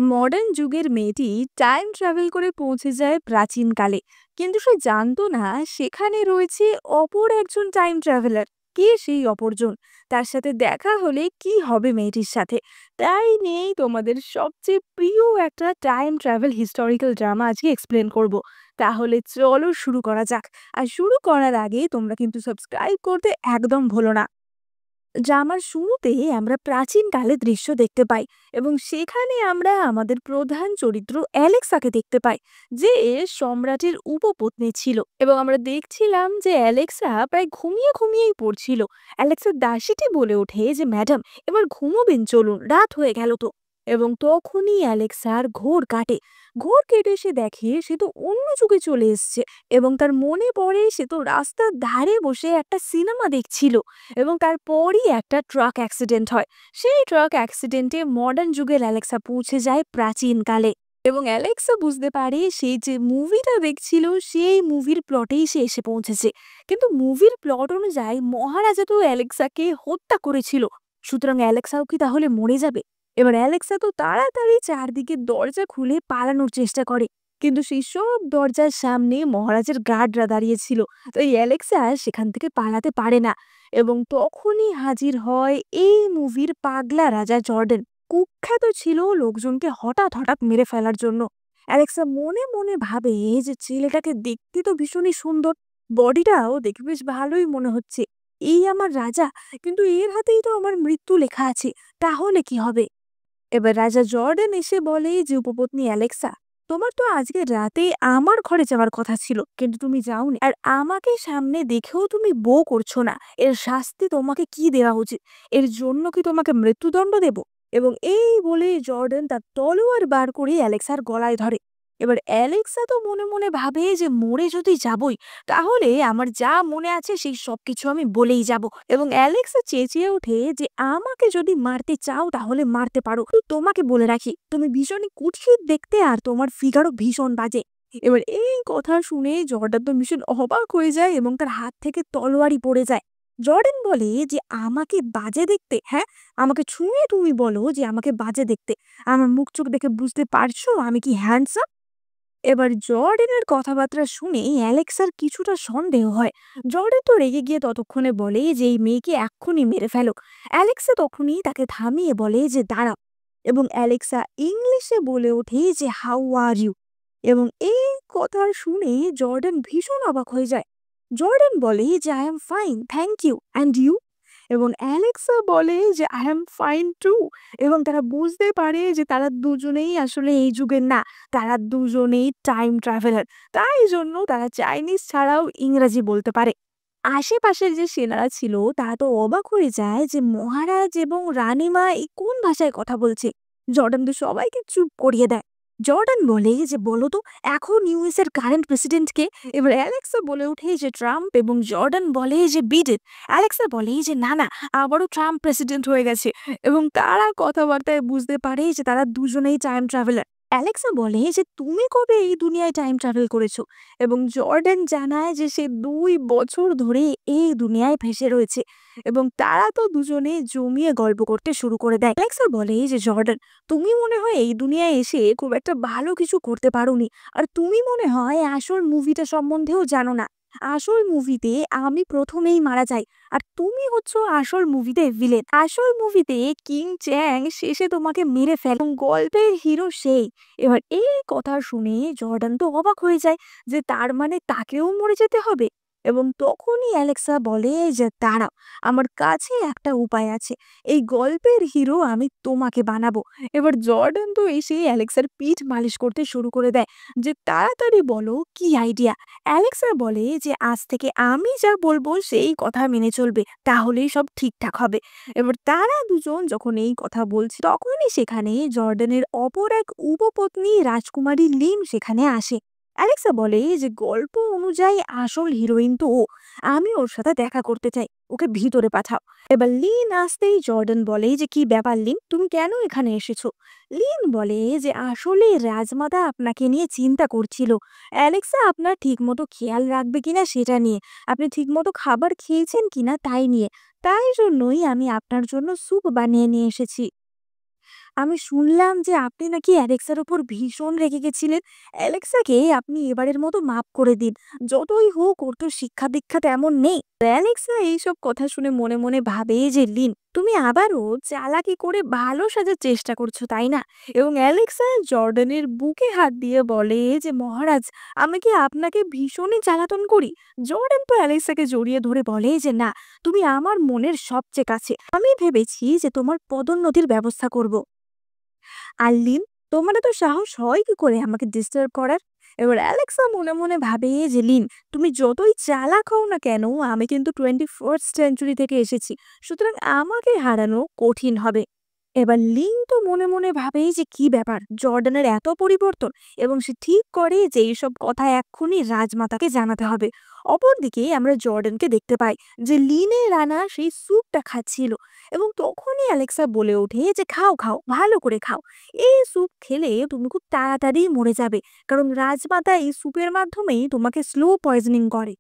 Modern যুগের মেয়েটি time travel করে পৌঁছে যায় প্রাচীনকালে, কিন্তু সে জানতো না সেখানে রয়েছে অপর একজন টাইম ট্রাভেলার। কে সেই অপরজন? তার সাথে দেখা হলে কি হবে মেয়েটির সাথে? তাই নিয়েই তোমাদের সবচেয়ে প্রিয় একটা টাইম ট্রাভেল হিস্টোরিক্যাল ড্রামা আজকে এক্সপ্লেন করব। তাহলে চলো শুরু করা যাক। আর শুরু করার আগে তোমরা কিন্তু সাবস্ক্রাইব করতে একদম ভুলো না। ড্রামার শুরুতে আমরা প্রাচীনকালের দৃশ্য দেখতে পাই, এবং সেখানে আমরা আমাদের প্রধান চরিত্র অ্যালেক্সাকে দেখতে পাই, যে সম্রাটের উপপত্নী ছিল। এবং আমরা দেখছিলাম যে অ্যালেক্সা প্রায় ঘুমিয়ে ঘুমিয়েই পড়ছিল। অ্যালেক্সার দাসীটি বলে ওঠে যে, ম্যাডাম, এবার ঘুমোবেন, চলুন, রাত হয়ে গেল তো। এবং তখনই অ্যালেক্সার ঘোর কাটে। ঘোর কেটে সে দেখে সে তো অন্য যুগে চলে এসছে, এবং তার মনে পড়ে সে তো রাস্তার ধারে বসে একটা সিনেমা দেখছিল। এবং তারপরই একটা ট্রাক অ্যাক্সিডেন্ট হয়। সেই ট্রাক অ্যাক্সিডেন্টে মডার্ন যুগের অ্যালেক্সা পৌঁছে যায় প্রাচীনকালে। এবং অ্যালেক্সা বুঝতে পারে সেই যে মুভিটা দেখছিল সেই মুভির প্লটেই সে এসে পৌঁছেছে। কিন্তু মুভির প্লট অনুযায়ী মহারাজা তো অ্যালেক্সাকে হত্যা করেছিল। সুতরাং অ্যালেক্সাও কি তাহলে মরে যাবে? এবার অ্যালেক্সা তো তাড়াতাড়ি চারদিকে দরজা খুলে পালানোর চেষ্টা করে, কিন্তু সেই সব দরজার সামনে মহারাজের গার্ডরা দাঁড়িয়েছিল। তো এই অ্যালেক্সা সেখান থেকে পালাতে পারে না। এবং তখনই হাজির হয় এই মুভির পাগলা রাজা জর্ডেন। কুখ্যাত ছিল লোকজনকে হঠাৎ হঠাৎ মেরে ফেলার জন্য। অ্যালেক্সা মনে মনে ভাবে যে ছেলেটাকে দেখতে তো ভীষণই সুন্দর, বডিটাও দেখে বেশ ভালোই মনে হচ্ছে। এই আমার রাজা, কিন্তু এর হাতেই তো আমার মৃত্যু লেখা আছে। তাহলে কি হবে? এবার রাজা জর্ডেন এসে বলে যে, উপপত্নী অ্যালেক্সা, তোমার তো আজকে রাতে আমার ঘরে যাওয়ার কথা ছিল, কিন্তু তুমি যাওনি। আর আমাকে সামনে দেখেও তুমি বউ করছো না। এর শাস্তি তোমাকে কি দেওয়া উচিত? এর জন্য কি তোমাকে মৃত্যুদণ্ড দেব? এবং এই বলে জর্ডেন তার তলোয়ার বার করে অ্যালেক্সার গলায় ধরে। এবার অ্যালেক্সা তো মনে মনে ভাবে যে মরে যদি যাবই, তাহলে আমার যা মনে আছে সেই সবকিছু আমি বলেই যাব। এবং অ্যালেক্সা চেঁচিয়ে ওঠে যে, আমাকে যদি মারতে চাও তাহলে মারতে পারো, কিন্তু তোমাকে বলে রাখি তুমি ভীষণই কুৎসিত দেখতে, আর তোমার ফিগারও ভীষণ বাজে। এবার এই কথা শুনে জর্ডান তো ভীষণ অবাক হয়ে যায়, এবং তার হাত থেকে তলোয়ারই পড়ে যায়। জর্ডেন বলে যে, আমাকে বাজে দেখতে? হ্যাঁ, আমাকে ছুঁয়ে তুমি বলো যে আমাকে বাজে দেখতে। আমার মুখ চোখ দেখে বুঝতে পারছো আমি কি হ্যান্ডসাম? এবার জর্ডেনের কথাবার্তা শুনে অ্যালেক্সার কিছুটা সন্দেহ হয়। জর্ডেন তো রেগে গিয়ে ততক্ষণে বলে যে এই মেয়েকে এক্ষুনি মেরে ফেলো। অ্যালেক্সা তখনই তাকে থামিয়ে বলে যে, দাঁড়াও। এবং অ্যালেক্সা ইংলিশে বলে ওঠে যে, হাউ আর ইউ? এবং এই কথা শুনে জর্ডেন ভীষণ অবাক হয়ে যায়। জর্ডেন বলে যে, I am fine, thank you, and you? এবং অ্যালেক্সা বলে যে, আই এম ফাইন টু। এবং তারা বুঝতে পারে যে তারা দুজনেই আসলে এই যুগের না, তারা দুজনেই টাইম ট্রাভেলার। তাই জন্য তারা চাইনিজ ছাড়াও ইংরাজি বলতে পারে। আশেপাশের যে সেনারা ছিল তারা তো অবাক হয়ে যায় যে মহারাজ এবং রানীমা এই কোন ভাষায় কথা বলছে। জর্ডান তো সবাইকে চুপ করিয়ে দেয়। জর্ডান বলে যে, বলো তো, এখন ইউএস এর কারেন্ট প্রেসিডেন্ট কে? এবার অ্যালেক্সা বলে ওঠে যে, ট্রাম্প। এবং জর্ডান বলে যে, বিডেন। অ্যালেক্সা বলে যে, না না, আবারও ট্রাম্প প্রেসিডেন্ট হয়ে গেছে। এবং তারা কথাবার্তায় বুঝতে পারে যে তারা দুজনেই টাইম ট্রাভেলার। অ্যালেক্সা বলে যে, তুমি কবে এই দুনিয়ায় টাইম ট্রাভেল করেছো? এবং জর্ডান জানায় যে সে 2 বছর ধরে এই দুনিয়ায় ভেসে রয়েছে। এবং তারা তো দুজনে জমিয়ে গল্প করতে শুরু করে দেয়। অ্যালেক্সা বলে যে, জর্ডান, তুমি মনে হয় এই দুনিয়ায় এসে খুব একটা ভালো কিছু করতে পারোনি। আর তুমি মনে হয় আসল মুভিটা সম্বন্ধেও জানো না। আসল মুভিতে আমি প্রথমেই মারা যাই, আর তুমি হচ্ছ আসল মুভিতে ভিলেন। আসল মুভিতে কিং চ্যাং শেষে তোমাকে মেরে ফেলে, এবং গল্পের হিরো সেই। এবার এই কথা শুনে জর্ডান তো অবাক হয়ে যায় যে তার মানে তাকেও মরে যেতে হবে। এবং তখনই অ্যালেক্সা বলে যে, দাঁড়াও, আমার কাছে একটা উপায় আছে। এই গল্পের হিরো আমি তোমাকে বানাবো। এবার জর্ডান তো এসে অ্যালেক্সার পিঠ মালিশ করতে শুরু করে দেয় যে, তাড়াতাড়ি বলো কি আইডিয়া। অ্যালেক্সা বলে যে, আজ থেকে আমি যা বলবো সেই কথা মেনে চলবে, তাহলেই সব ঠিকঠাক হবে। এবার তারা দুজন যখন এই কথা বলছে তখনই সেখানে জর্ডানের অপর এক উপপত্নী রাজকুমারী লিন সেখানে আসে। অ্যালেক্সা বলে যে, গল্প অনুযায়ী আসল হিরোইন তো ও, আমি ওর সাথে দেখা করতে চাই, ওকে ভিতরে পাঠাও। এবার লিন আসতেই জর্ডান বলে যে, কি ব্যাপার লিন, তুমি কেন এখানে এসেছো? লিন বলে যে, আসলে রাজমাতা আপনাকে নিয়ে চিন্তা করছিল। অ্যালেক্সা আপনার ঠিকমতো খেয়াল রাখবে কিনা সেটা নিয়ে, আপনি ঠিকমতো খাবার খেয়েছেন কিনা তাই নিয়ে। তাই জন্যই আমি আপনার জন্য স্যুপ বানিয়ে নিয়ে এসেছি। আমি শুনলাম যে আপনি নাকি অ্যালেক্সার উপর ভীষণ রেগে গেছিলেন। অ্যালেক্সাকে আপনি এবারের মতো মাফ করে দিন। যতই হোক ওর তো শিক্ষা-দীক্ষা তেমন নেই। অ্যালেক্সা এইসব কথা শুনে মনে মনে ভাবে যে লিন, তুমি আবারও চালাকি করে ভালো সাজার চেষ্টা করছো, তাই না? এবং অ্যালেক্সা জর্ডানের বুকে হাত দিয়ে বলে যে, মহারাজ, আমি কি আপনাকে ভীষণই জ্বালাতন করি? জর্ডান তো অ্যালেক্সাকে জড়িয়ে ধরে বলে যে, না, তুমি আমার মনের সবচেয়ে কাছে। আমি ভেবেছি যে তোমার পদোন্নতির ব্যবস্থা করব। আর লিন, তোমার এত সাহস হয় কি করে আমাকে ডিস্টার্ব করার? এবার অ্যালেক্সা মনে মনে ভাবে যে লিন, তুমি যতই চালাক হও না কেন, আমি কিন্তু 21st সেঞ্চুরি থেকে এসেছি, সুতরাং আমাকে হারানো কঠিন হবে। এবার লিন তো মনে মনে ভাবে যে কি ব্যাপার, জর্ডানের এত পরিবর্তন, এবং সে ঠিক করে যে এইসব কথা এক্ষুনি রাজমাতাকে জানাতে হবে। অপরদিকে আমরা জর্ডানকে দেখতে পাই যে লিনে রানা সেই স্যুপটা খাচ্ছিল, এবং তখনই অ্যালেক্সা বলে ওঠে যে খাও খাও, ভালো করে খাও। এই স্যুপ খেলে তুমি খুব তাড়াতাড়ি মরে যাবে, কারণ রাজমাতা এই স্যুপের মাধ্যমেই তোমাকে স্লো পয়জনিং করে।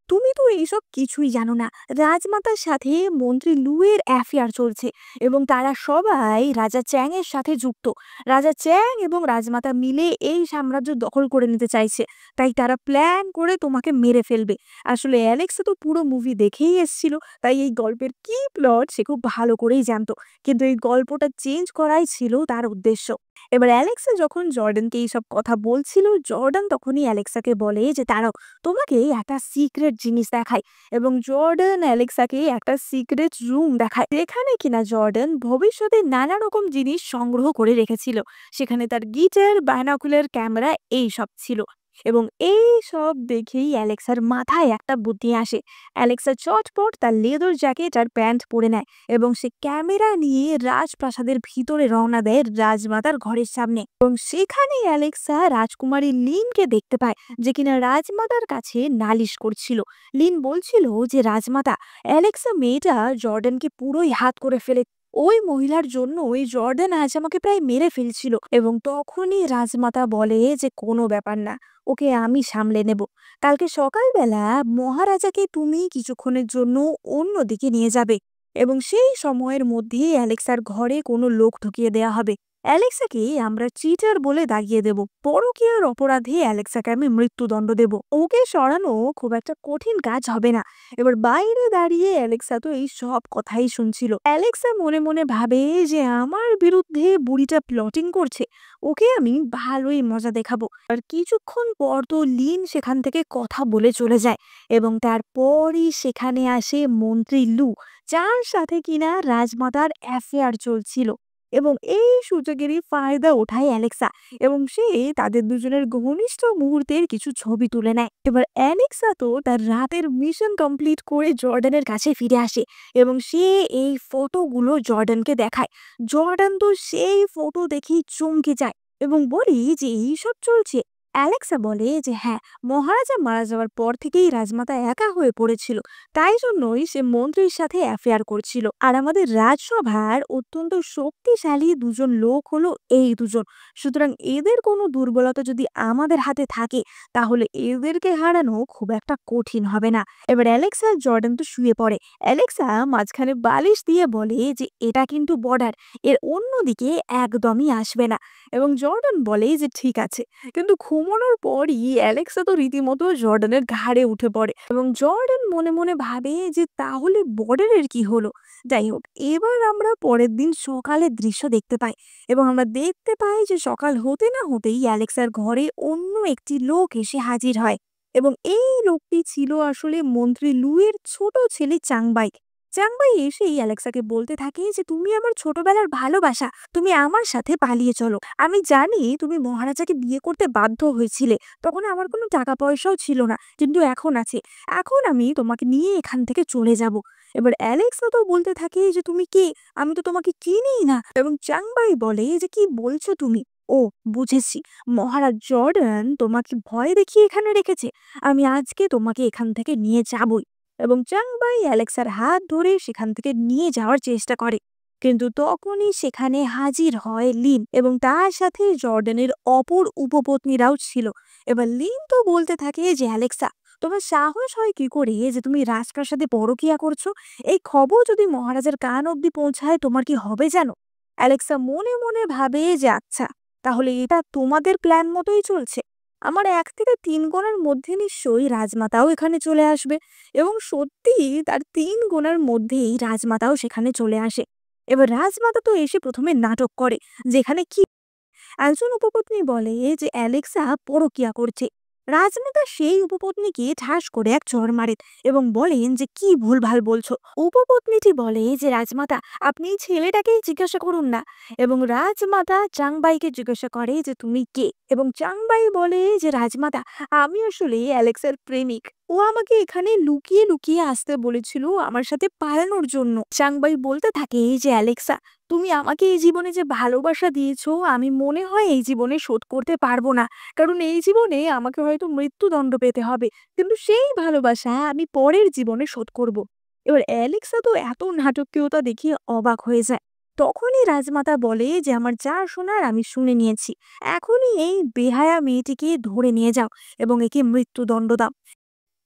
তুমি তো এইসব কিছুই জানো না। রাজমাতার সাথে মন্ত্রী লুয়ের অ্যাফেয়ার চলছে, এবং তারা সবাই রাজা চ্যাং এর সাথে যুক্ত। রাজা চ্যাং এবং রাজমাতা মিলে এই সাম্রাজ্য দখল করে নিতে চাইছে, তাই তারা প্ল্যান করে তোমাকে মেরে ফেলবে। আসলে অ্যালেক্সা তো পুরো মুভি দেখেই এসেছিল, তাই এই গল্পের কি প্লট সে খুব ভালো করেই জানতো, কিন্তু এই গল্পটা চেঞ্জ করাই ছিল তার উদ্দেশ্য। এবার অ্যালেক্সা যখন জর্ডানকে এইসব কথা বলছিল, জর্ডান তখনই অ্যালেক্সাকে বলে যে তারা তোমাকে একটা সিক্রেট জিনিস দেখায়, এবং জর্ডান অ্যালেক্সাকে একটা সিক্রেট রুম দেখায়, যেখানে কিনা জর্ডান ভবিষ্যতে নানা রকম জিনিস সংগ্রহ করে রেখেছিল। সেখানে তার গিটার, বাইনোকুলার ক্যামেরা এই সব ছিল। এবং এই সব দেখেই অ্যালেক্সার মাথায় একটা বুদ্ধি আসে। অ্যালেক্সা চটপট তার লেদার জ্যাকেট আর প্যান্ট পরে নেয়, এবং সে ক্যামেরা নিয়ে রাজপ্রাসাদের ভিতরে রওনা দেয় রাজমাতার ঘরের সামনে। এবং সেখানে অ্যালেক্সা রাজকুমারী লিনকে দেখতে পায়, যে কিনা রাজমাতার কাছে নালিশ করছিল। লিন বলছিল যে রাজমাতা, অ্যালেক্সা মেয়েটা জর্ডানকে পুরোই হাত করে ফেলে, ওই মহিলার জন্য ওই জর্ডান আজ আমাকে প্রায় মেরে ফেলছিল। এবং তখনই রাজমাতা বলে যে কোনো ব্যাপার না, ওকে আমি সামলে নেব। কালকে সকালবেলা মহারাজাকে তুমি কিছুক্ষণের জন্য অন্যদিকে নিয়ে যাবে, এবং সেই সময়ের মধ্যে অ্যালেক্সার ঘরে কোনো লোক ঢুকিয়ে দেয়া হবে। অ্যালেক্সাকে আমরা চিটার বলে দাগিয়ে দেব। পরকীয়ার অপরাধে অ্যালেক্সাকে আমি মৃত্যুদণ্ড দেব। ওকে সরানো খুব একটা কঠিন কাজ হবে না। এবার বাইরে দাঁড়িয়ে অ্যালেক্সা তো এই সব কথাই শুনছিল। অ্যালেক্সা মনে মনে ভাবে যে আমার বিরুদ্ধে বুড়িটা প্লটিং করছে, ওকে আমি ভালোই মজা দেখাবো। আর কিছুক্ষণ পর তো লিন সেখান থেকে কথা বলে চলে যায়, এবং তারপরই সেখানে আসে মন্ত্রী লু, যার সাথে কিনা রাজমাতার অ্যাফেয়ার চলছিল। এবং এই সুযোগেরই ফায়দা ওঠায় অ্যালেক্সা, এবং সে তাদের দুজনের ঘনিষ্ঠ মুহূর্তের কিছু ছবি তুলে নেয়। এবার অ্যালেক্সা তো তার রাতের মিশন কমপ্লিট করে জর্ডানের কাছে ফিরে আসে, এবং সে এই ফটোগুলো জর্ডানকে দেখায়। জর্ডান তো সেই ফটো দেখেই চমকে যায়, এবং বলি যে এইসব চলছে। অ্যালেক্সা বলে যে হ্যাঁ, মহারাজা মারা যাওয়ার পর থেকেই রাজমাতা একা হয়ে পড়েছিল, তাই জন্যই সে মন্ত্রীর সাথে অ্যাফেয়ার করছিল। আর আমাদের রাজসভার অত্যন্ত শক্তিশালী দুজন লোক হলো এই দুজন, সুতরাং এদের কোনো দুর্বলতা যদি আমাদের হাতে থাকে, তাহলে এদেরকে হারানো খুব একটা কঠিন হবে না। এবার অ্যালেক্সা আর জর্ডান তো শুয়ে পড়ে। অ্যালেক্সা মাঝখানে বালিশ দিয়ে বলে যে এটা কিন্তু বর্ডার, এর অন্যদিকে একদমই আসবে না। এবং জর্ডান বলে যে ঠিক আছে, কিন্তু ঘুমানোর পরই অ্যালেক্সা তো রীতিমতো জর্ডানের ঘাড়ে উঠে পড়ে, এবং জর্ডান মনে মনে ভাবে যে তাহলে বর্ডারের কি হলো। যাই হোক, এবার আমরা পরের দিন সকালের দৃশ্য দেখতে পাই, এবং আমরা দেখতে পাই যে সকাল হতে না হতেই অ্যালেক্সার ঘরে অন্য একটি লোক এসে হাজির হয়, এবং এই লোকটি ছিল আসলে মন্ত্রী লুয়ের ছোট ছেলে চাংবাই। চাংবাই এসেই অ্যালেক্সাকে বলতে থাকে যে তুমি আমার ছোটবেলার ভালোবাসা, তুমি আমার সাথে পালিয়ে চলো। আমি জানি তুমি মহারাজাকে বিয়ে করতে বাধ্য হয়েছিলে, তখন আমার কোনো টাকা পয়সাও ছিল না, কিন্তু এখন আছে। এখন আমি তোমাকে নিয়ে এখান থেকে চলে যাব। এবার অ্যালেক্সা তো বলতে থাকে যে তুমি কে, আমি তো তোমাকে চিনিই না। এবং চাংবাই বলে যে কি বলছো তুমি? ও, বুঝেছি, মহারাজ জর্ডান তোমাকে ভয় দেখিয়ে এখানে রেখেছে। আমি আজকে তোমাকে এখান থেকে নিয়ে যাবই। এবং চাংবাই অ্যালেক্সার হাত ধরে সেখান থেকে নিয়ে যাওয়ার চেষ্টা করে, কিন্তু তখনই সেখানে হাজির হয় লিন, এবং তার সাথে জর্ডানের অপর উপপত্নীরাও ছিল। এবার লিন তো বলতে থাকে যে অ্যালেক্সা, তোমার সাহস হয় কি করে যে তুমি রাজপ্রাসাদে পরকীয়া করছো? এই খবর যদি মহারাজের কান অব্দি পৌঁছায় তোমার কি হবে জানো? অ্যালেক্সা মনে মনে ভাবে যে আচ্ছা, তাহলে এটা তোমাদের প্ল্যান মতোই চলছে। আমার 1 থেকে 3 গোনার মধ্যে নিশ্চয়ই রাজমাতাও এখানে চলে আসবে। এবং সত্যিই তার 3 গোনার মধ্যেই রাজমাতাও সেখানে চলে আসে। এবার রাজমাতা তো এসে প্রথমে নাটক করে, যেখানে কি একজন উপপত্নী বলে যে অ্যালেক্সা পরকীয়া করছে। রাজমাতা সেই উপপত্নীকে ঠাস করে এক চড় মারেন এবং বলেন যে কি ভুলভাল বলছো। উপপত্নীটি বলে যে রাজমাতা, আপনি এই ছেলেটাকেই জিজ্ঞাসা করুন না। এবং রাজমাতা চাংবাইকে জিজ্ঞাসা করে যে তুমি কে। এবং চাংবাই বলে যে রাজমাতা, আমি আসলে অ্যালেক্সার প্রেমিক। ও আমাকে এখানে লুকিয়ে লুকিয়ে আসতে বলেছিল আমার সাথে পালানোর জন্য। চাংবাই বলতে থাকে যে অ্যালেক্সা, তুমি আমাকে এই জীবনে যে ভালোবাসা দিয়েছো, আমি মনে হয় এই জীবনে শোধ করতে পারবো না। কারণ এই জীবনে আমাকে হয়তো মৃত্যুদণ্ড পেতে হবে, কিন্তু সেই ভালোবাসা আমি পরের জীবনে শোধ করব। এবার অ্যালেক্সা তো এত নাটকীয়তা দেখে অবাক হয়ে যায়। তখনই রাজমাতা বলে যে আমার যা শোনার আমি শুনে নিয়েছি, এখনই এই বেহায়া মেয়েটিকে ধরে নিয়ে যাও এবং একে মৃত্যুদণ্ড দাও।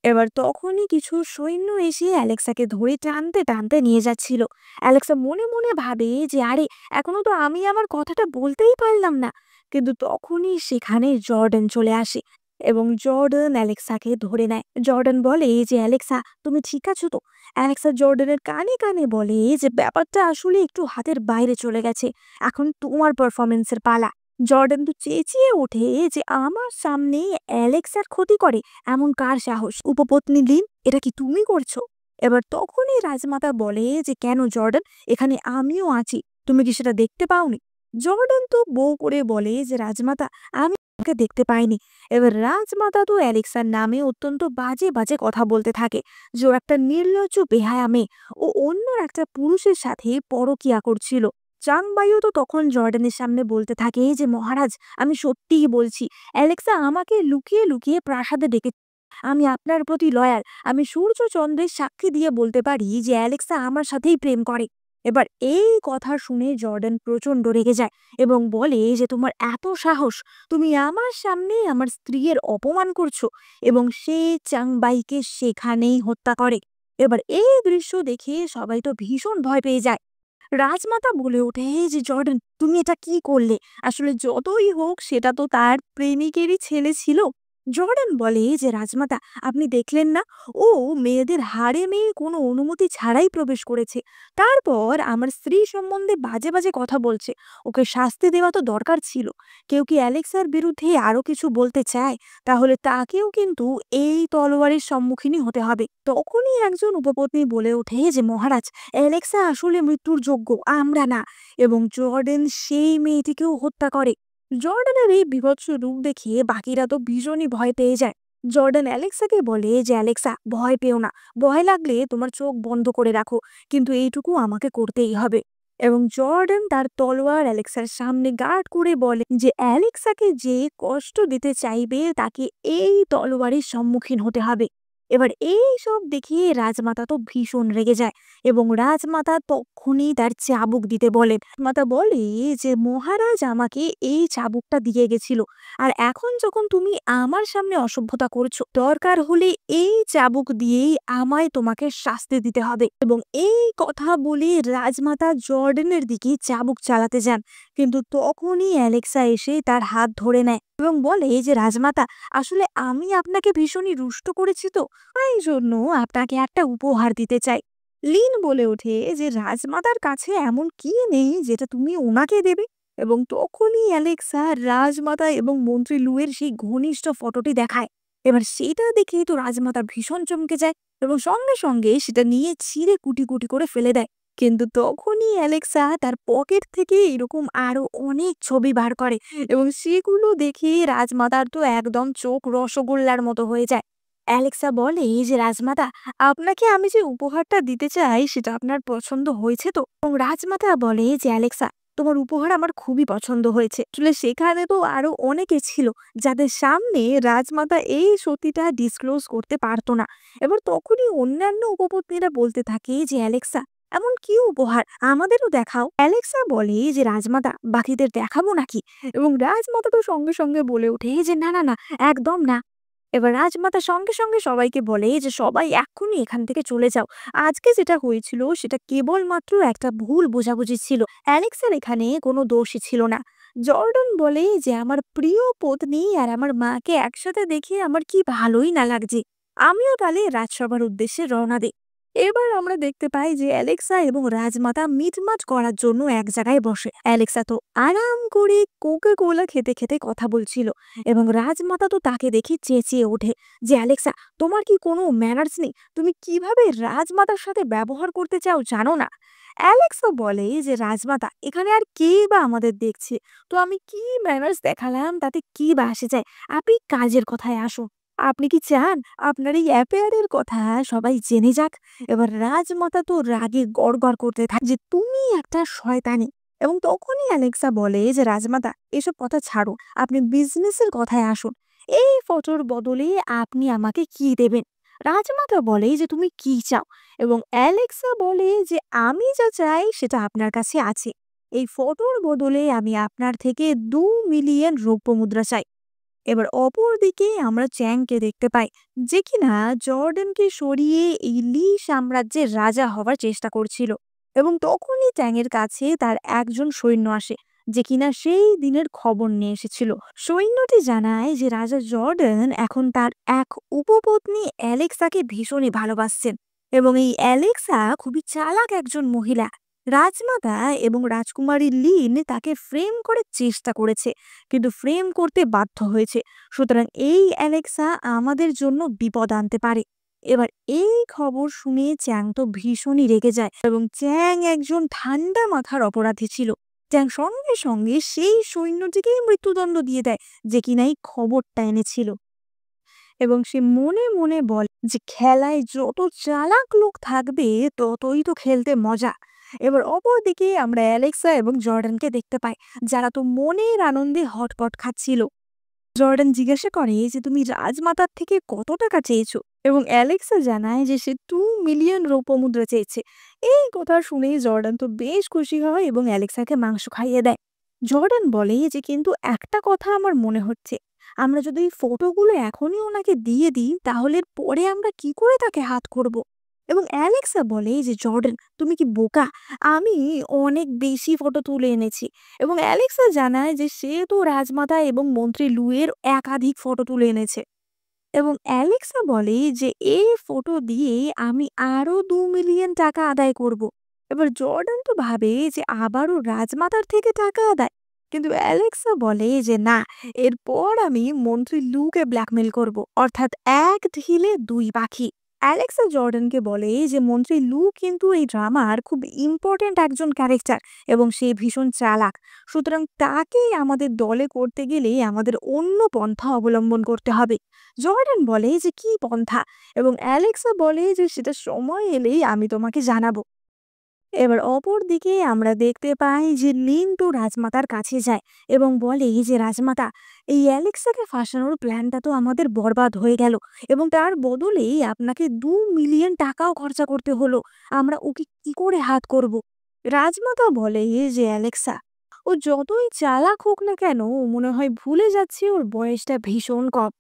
এবার তখনই কিছু সৈন্য এসে অ্যালেক্সাকে ধরে টানতে টানতে নিয়ে যাচ্ছিল। অ্যালেক্সা মনে মনে ভাবে যে আরে, এখনো তো আমি আমার কথাটা বলতেই পারলাম না। কিন্তু তখনই সেখানে জর্ডান চলে আসে এবং জর্ডান অ্যালেক্সাকে ধরে নেয়। জর্ডান বলে যে অ্যালেক্সা, তুমি ঠিক আছো তো? অ্যালেক্সা জর্ডানের কানে কানে বলে যে ব্যাপারটা আসলে একটু হাতের বাইরে চলে গেছে, এখন তোমার পারফরমেন্সের পালা। জর্ডান তো চেঁচিয়ে ওঠে যে আমার সামনে অ্যালেক্সার ক্ষতি করে এমন কার সাহস? উপপত্নী লিন, এটা কি তুমি করছো? এবার তখনই রাজমাতা বলে যে কেন জর্ডান, এখানে আমিও আছি, তুমি কি সেটা দেখতে পাওনি? জর্ডান তো বউ করে বলে যে রাজমাতা, আমি ওকে দেখতে পাইনি। এবার রাজমাতা তো অ্যালেক্সার নামে অত্যন্ত বাজে বাজে কথা বলতে থাকে, যে ও একটা নির্লজ্জ বেহায়া মেয়ে, ও অন্য একটা পুরুষের সাথে পরকীয়া করছিল। চাংবাইও তো তখন জর্ডানের সামনে বলতে থাকে যে মহারাজ, আমি সত্যিই বলছি, অ্যালেক্সা আমাকে লুকিয়ে লুকিয়ে প্রাসাদে ডেকে, আমি আপনার প্রতি লয়াল। আমি সূর্য চন্দ্রের সাক্ষী দিয়ে বলতে পারি যে অ্যালেক্সা আমার সাথেই প্রেম করে। এবার এই কথা শুনে জর্ডান প্রচন্ড রেগে যায় এবং বলে যে তোমার এত সাহস, তুমি আমার সামনে আমার স্ত্রীর অপমান করছো। এবং সে চাংবাইকে সেখানেই হত্যা করে। এবার এই দৃশ্য দেখে সবাই তো ভীষণ ভয় পেয়ে যায়। রাজমাতা বলে ওঠে যে জর্ডান, তুমি এটা কি করলে? আসলে যতই হোক সেটা তো তার প্রেমিকেরই ছেলে ছিল। জর্ডান বলে যে রাজমাতা, আপনি দেখলেন না, ও মেয়েদের হারেমে কোনো অনুমতি ছাড়াই প্রবেশ করেছে। তারপর আমার স্ত্রী সম্বন্ধে বাজে বাজে কথা বলছে। ওকে শাস্তি দেওয়া তো দরকার ছিল। কেউ কি অ্যালেক্সার বিরুদ্ধে আরো কিছু বলতে চায়, তাহলে তাকেও কিন্তু এই তলোয়ারের সম্মুখীনই হতে হবে। তখনই একজন উপপত্নী বলে ওঠে যে মহারাজ, অ্যালেক্সা আসলে মৃত্যুর যোগ্য, আমরা না। এবং জর্ডান সেই মেয়েটিকেও হত্যা করে। জর্ডানের এই বীভৎস রূপ দেখে বাকিরা তো ভীষণই ভয় পেয়ে যায়। জর্ডান অ্যালেক্সাকে বলে যে অ্যালেক্সা, ভয় পেও না, ভয় লাগলে তোমার চোখ বন্ধ করে রাখো, কিন্তু এইটুকু আমাকে করতেই হবে। এবং জর্ডান তার তলোয়ার অ্যালেক্সার সামনে গার্ড করে বলে যে অ্যালেক্সাকে যে কষ্ট দিতে চাইবে তাকে এই তলোয়ারের সম্মুখীন হতে হবে। এবার এই সব দেখে রাজমাতা তো ভীষণ রেগে যায় এবং রাজমাতা তখনই তার চাবুক দিতে বলে। রাজমাতা বলে যে মহারাজ আমাকে এই চাবুকটা দিয়ে গেছিল, আর এখন যখন তুমি আমার সামনে অসভ্যতা করছো, দরকার হলে এই চাবুক দিয়েই আমায় তোমাকে শাস্তি দিতে হবে। এবং এই কথা বলে রাজমাতা জর্ডানের দিকে চাবুক চালাতে যান, কিন্তু তখনই অ্যালেক্সা এসে তার হাত ধরে নেয় এবং বলে যে রাজমাতা, আসলে আমি আপনাকে ভীষণই রুষ্ট করেছি, তো এই জন্য আপনাকে একটা উপহার দিতে চাই। লিন বলে ওঠে যে রাজমাতার কাছে এমন কি নেই যেটা তুমি ওনাকে দেবে? এবং তখনই অ্যালেক্সা রাজমাতা এবং মন্ত্রী লুয়ের সেই ঘনিষ্ঠ ফটোটি দেখায়। এবার সেটা দেখে তো রাজমাতা ভীষণ চমকে যায় এবং সঙ্গে সঙ্গে সেটা নিয়ে ছিঁড়ে কুটি কুটি করে ফেলে দেয়। কিন্তু তখনই অ্যালেক্সা তার পকেট থেকে এরকম আরো অনেক ছবি বার করে এবং সেগুলো দেখে রাজমাতার তো একদম চোখ রসগোল্লার মতো হয়ে যায়। অ্যালেক্সা বলে যে রাজমাতা, আপনাকে আমি যে উপহারটা দিতে চাই সেটা আপনার পছন্দ হয়েছে তো? এবং রাজমাতা বলে যে অ্যালেক্সা, তোমার উপহার আমার খুবই পছন্দ হয়েছে। আসলে সেখানে তো আরো অনেকে ছিল যাদের সামনে রাজমাতা এই সত্যিটা ডিসক্লোজ করতে পারতো না। এবার তখনই অন্যান্য উপপত্নীরা বলতে থাকে যে অ্যালেক্সা, এমন কি উপহার, আমাদেরও দেখাও। অ্যালেক্সা বলে যে রাজমাতা, বাকিদের দেখাবো নাকি? এবং রাজমাতা তো সঙ্গে সঙ্গে বলে ওঠে যে না না না, একদম না। এবার রাজমাতা সঙ্গে সঙ্গে সবাইকে বলে যে সবাই এক্ষুনি এখান থেকে চলে যাও। আজকে যেটা হয়েছিল সেটা কেবলমাত্র একটা ভুল বোঝাবুঝি ছিল। অ্যালেক্সের এখানে কোনো দোষই ছিল না। জর্ডন বলে যে আমার প্রিয় পত্নী আর আমার মাকে একসাথে দেখে আমার কি ভালোই না লাগছে। আমিও তাহলে রাজসভার উদ্দেশ্যে রওনা দিই। এবার আমরা দেখতে পাই যে অ্যালেক্সা এবং রাজমাতা মিটমাট করার জন্য এক জায়গায় বসে। অ্যালেক্সা তো আরাম করে কোকা কোলা খেতে খেতে কথা বলছিল এবং রাজমাতা তো তাকে দেখে চেঁচিয়ে ওঠে যে অ্যালেক্সা, তোমার কি কোনো ম্যানার্স নেই? তুমি কিভাবে রাজমাতার সাথে ব্যবহার করতে চাও জানো না? অ্যালেক্সা বলে যে রাজমাতা, এখানে আর কে বা আমাদের দেখছে? তো আমি কি ম্যানার্স দেখালাম তাতে কি বা আসে যায়? আপনি কাজের কথায় আসুন। আপনি কি চান আপনার এই অ্যাফেয়ারের কথা সবাই জেনে যাক? এবার রাজমাতা তো রাগে গড়গড় করতে থাকে যে তুমি একটা শয়তানি। এবং তখনই অ্যালেক্সা বলে যে রাজমাতা, এসব কথা ছাড়ো, আপনি বিজনেসের কথায় আসুন। এই ফটোর বদলে আপনি আমাকে কি দেবেন? রাজমাতা বলে যে তুমি কি চাও? এবং অ্যালেক্সা বলে যে আমি যা চাই সেটা আপনার কাছে আছে। এই ফটোর বদলে আমি আপনার থেকে 2 মিলিয়ন রৌপ্য মুদ্রা চাই। এবার অপরদিকে আমরা চ্যাংকে দেখতে পাই, যে কিনা জর্ডানকে সরিয়ে এই লি সাম্রাজ্যের রাজা হওয়ার চেষ্টা করছিল। এবং তখনই চ্যাংয়ের কাছে তার একজন সৈন্য আসে, যে কিনা সেই দিনের খবর নিয়ে এসেছিল। সৈন্যটি জানায় যে রাজা জর্ডান এখন তার এক উপপত্নী অ্যালেক্সাকে ভীষণই ভালোবাসছেন এবং এই অ্যালেক্সা খুবই চালাক একজন মহিলা। রাজমাতা এবং রাজকুমারী লিন তাকে ফ্রেম করে চেষ্টা করেছে, কিন্তু ফ্রেম করতে বাধ্য হয়েছে। সুতরাং এই অ্যালেক্সা আমাদের জন্য বিপদ আনতে পারে। এবার এই খবর শুনে চ্যাং তো ভীষণই রেগে যায় এবং চ্যাং একজন ঠান্ডা মাথার অপরাধী ছিল। চ্যাং সঙ্গে সঙ্গে সেই সৈন্যটিকেই মৃত্যুদণ্ড দিয়ে দেয়, যে কিনা এই খবরটা এনেছিল। এবং সে মনে মনে বলে যে খেলায় যত চালাক লোক থাকবে ততই তো খেলতে মজা। এবার অপরদিকে আমরা অ্যালেক্সা এবং জর্ডানকে দেখতে পাই, যারা তো মনের আনন্দে হটপট খাচ্ছিল। জর্ডান জিজ্ঞাসা করে যে তুমি রাজমাতার থেকে কত টাকা চেয়েছো, এবং অ্যালেক্সা জানায় যে সে 2 মিলিয়ন রৌপ্য মুদ্রা চেয়েছে। এই কথা শুনে জর্ডান তো বেশ খুশি হয় এবং অ্যালেক্সাকে মাংস খাইয়ে দেয়। জর্ডান বলে যে কিন্তু একটা কথা আমার মনে হচ্ছে, আমরা যদি এই ফটোগুলো এখনই ওনাকে দিয়ে দিই তাহলে পরে আমরা কি করে তাকে হাত করব? এবং অ্যালেক্সা বলে যে জর্ডান, তুমি কি বোকা? আমি অনেক বেশি ফটো তুলে এনেছি। এবং অ্যালেক্সা জানায় যে সে তো রাজমাতা এবং মন্ত্রী লুয়ের একাধিক ফটো তুলে এনেছে। এবং অ্যালেক্সা বলে যে এই ফটো দিয়ে আমি আরো 2 মিলিয়ন টাকা আদায় করব। এবার জর্ডান তো ভাবে যে আবারও রাজমাতার থেকে টাকা আদায়, কিন্তু অ্যালেক্সা বলে যে না, এরপর আমি মন্ত্রী লুকে ব্ল্যাকমেল করব, অর্থাৎ এক ঢিলে দুই পাখি। অ্যালেক্সা জর্ডানকে বলে যে মন্ত্রী লু কিন্তু এই ড্রামার খুব ইম্পর্ট্যান্ট একজন ক্যারেক্টার এবং সে ভীষণ চালাক। সুতরাং তাকেই আমাদের দলে করতে গেলে আমাদের অন্য পন্থা অবলম্বন করতে হবে। জর্ডান বলে যে কি পন্থা, এবং অ্যালেক্সা বলে যে সেটা সময় এলেই আমি তোমাকে জানাবো। এবার অপরদিকে আমরা দেখতে পাই যে লিন তো রাজমাতার কাছে যায় এবং বলে যে রাজমাতা, এই অ্যালেক্সাকে ফাঁসানোর প্ল্যানটা তো আমাদের বরবাদ হয়ে গেল এবং তার বদলে আপনাকে 2 মিলিয়ন টাকাও খরচা করতে হলো। আমরা ওকে কি করে হাত করব? রাজমাতা বলে যে অ্যালেক্সা, ও যতই চালাক হোক না কেন, ও মনে হয় ভুলে যাচ্ছে ওর বয়সটা ভীষণ কম।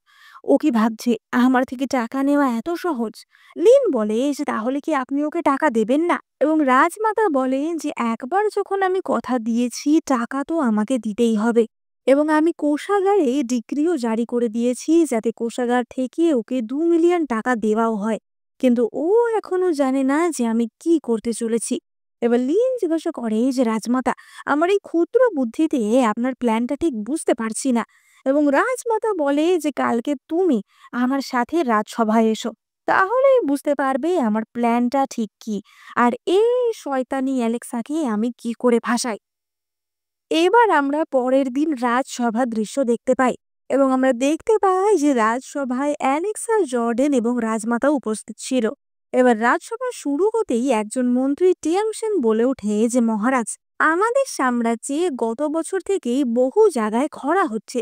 ও কি ভাবছে আমার থেকে টাকা নেওয়া এত সহজ? লিন বলে যে তাহলে কি আপনি ওকে টাকা দেবেন না? এবং রাজমাতা বলে যে একবার যখন আমি কথা দিয়েছি টাকা তো আমাকে দিতেই হবে, এবং আমি কোষাগারে ডিক্রিও জারি করে দিয়েছি যাতে কোষাগার থেকে ওকে 2 মিলিয়ন টাকা দেওয়াও হয়। কিন্তু ও এখনো জানে না যে আমি কি করতে চলেছি। এবার লিন জিজ্ঞাসা করে যে রাজমাতা, আমার এই ক্ষুদ্র বুদ্ধিতে আপনার প্ল্যানটা ঠিক বুঝতে পারছি না। এবং রাজমাতা বলে যে কালকে তুমি আমার সাথে রাজসভায় এসো, তাহলেই বুঝতে পারবে আমার প্ল্যানটা ঠিক কি, আর এই শয়তানি অ্যালেক্সাকে আমি কি করে ভাসাই। এবার আমরা পরের দিন রাজসভার দৃশ্য দেখতে পাই এবং আমরা দেখতে পাই যে রাজসভায় অ্যালেক্সা, জর্ডেন এবং রাজমাতা উপস্থিত ছিল। এবার রাজসভা শুরু হতেই একজন মন্ত্রী টিয়াংশেন বলে ওঠে যে মহারাজ, আমাদের সাম্রাজ্যে গত বছর থেকেই বহু জায়গায় খরা হচ্ছে।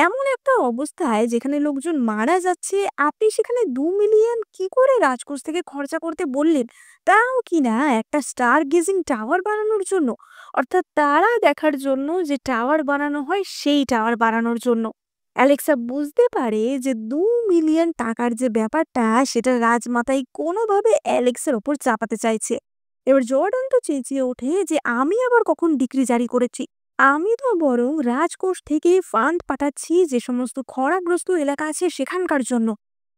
এমন একটা অবস্থায় যেখানে লোকজন মারা যাচ্ছে, আপনি সেখানে 2 মিলিয়ন কি করে রাজকোষ থেকে খরচা করতে বললেন? তাও কিনা একটা স্টার গেজিং টাওয়ার বানানোর জন্য, অর্থাৎ তারা দেখার জন্য যে টাওয়ার বানানো হয় সেই টাওয়ার বানানোর জন্য। অ্যালেক্সা বুঝতে পারে যে ২ মিলিয়ন টাকার যে ব্যাপারটা সেটা রাজমাতাই কোনোভাবে অ্যালেক্সের ওপর চাপাতে চাইছে। এবার জর্ডান তো চেঁচিয়ে ওঠে যে আমি আবার কখন ডিক্রি জারি করেছি? আমি তো বরং রাজকোষ থেকে ফান্ড পাঠাচ্ছি যে সমস্ত খরাগ্রস্ত এলাকা আছে সেখানকার জন্য।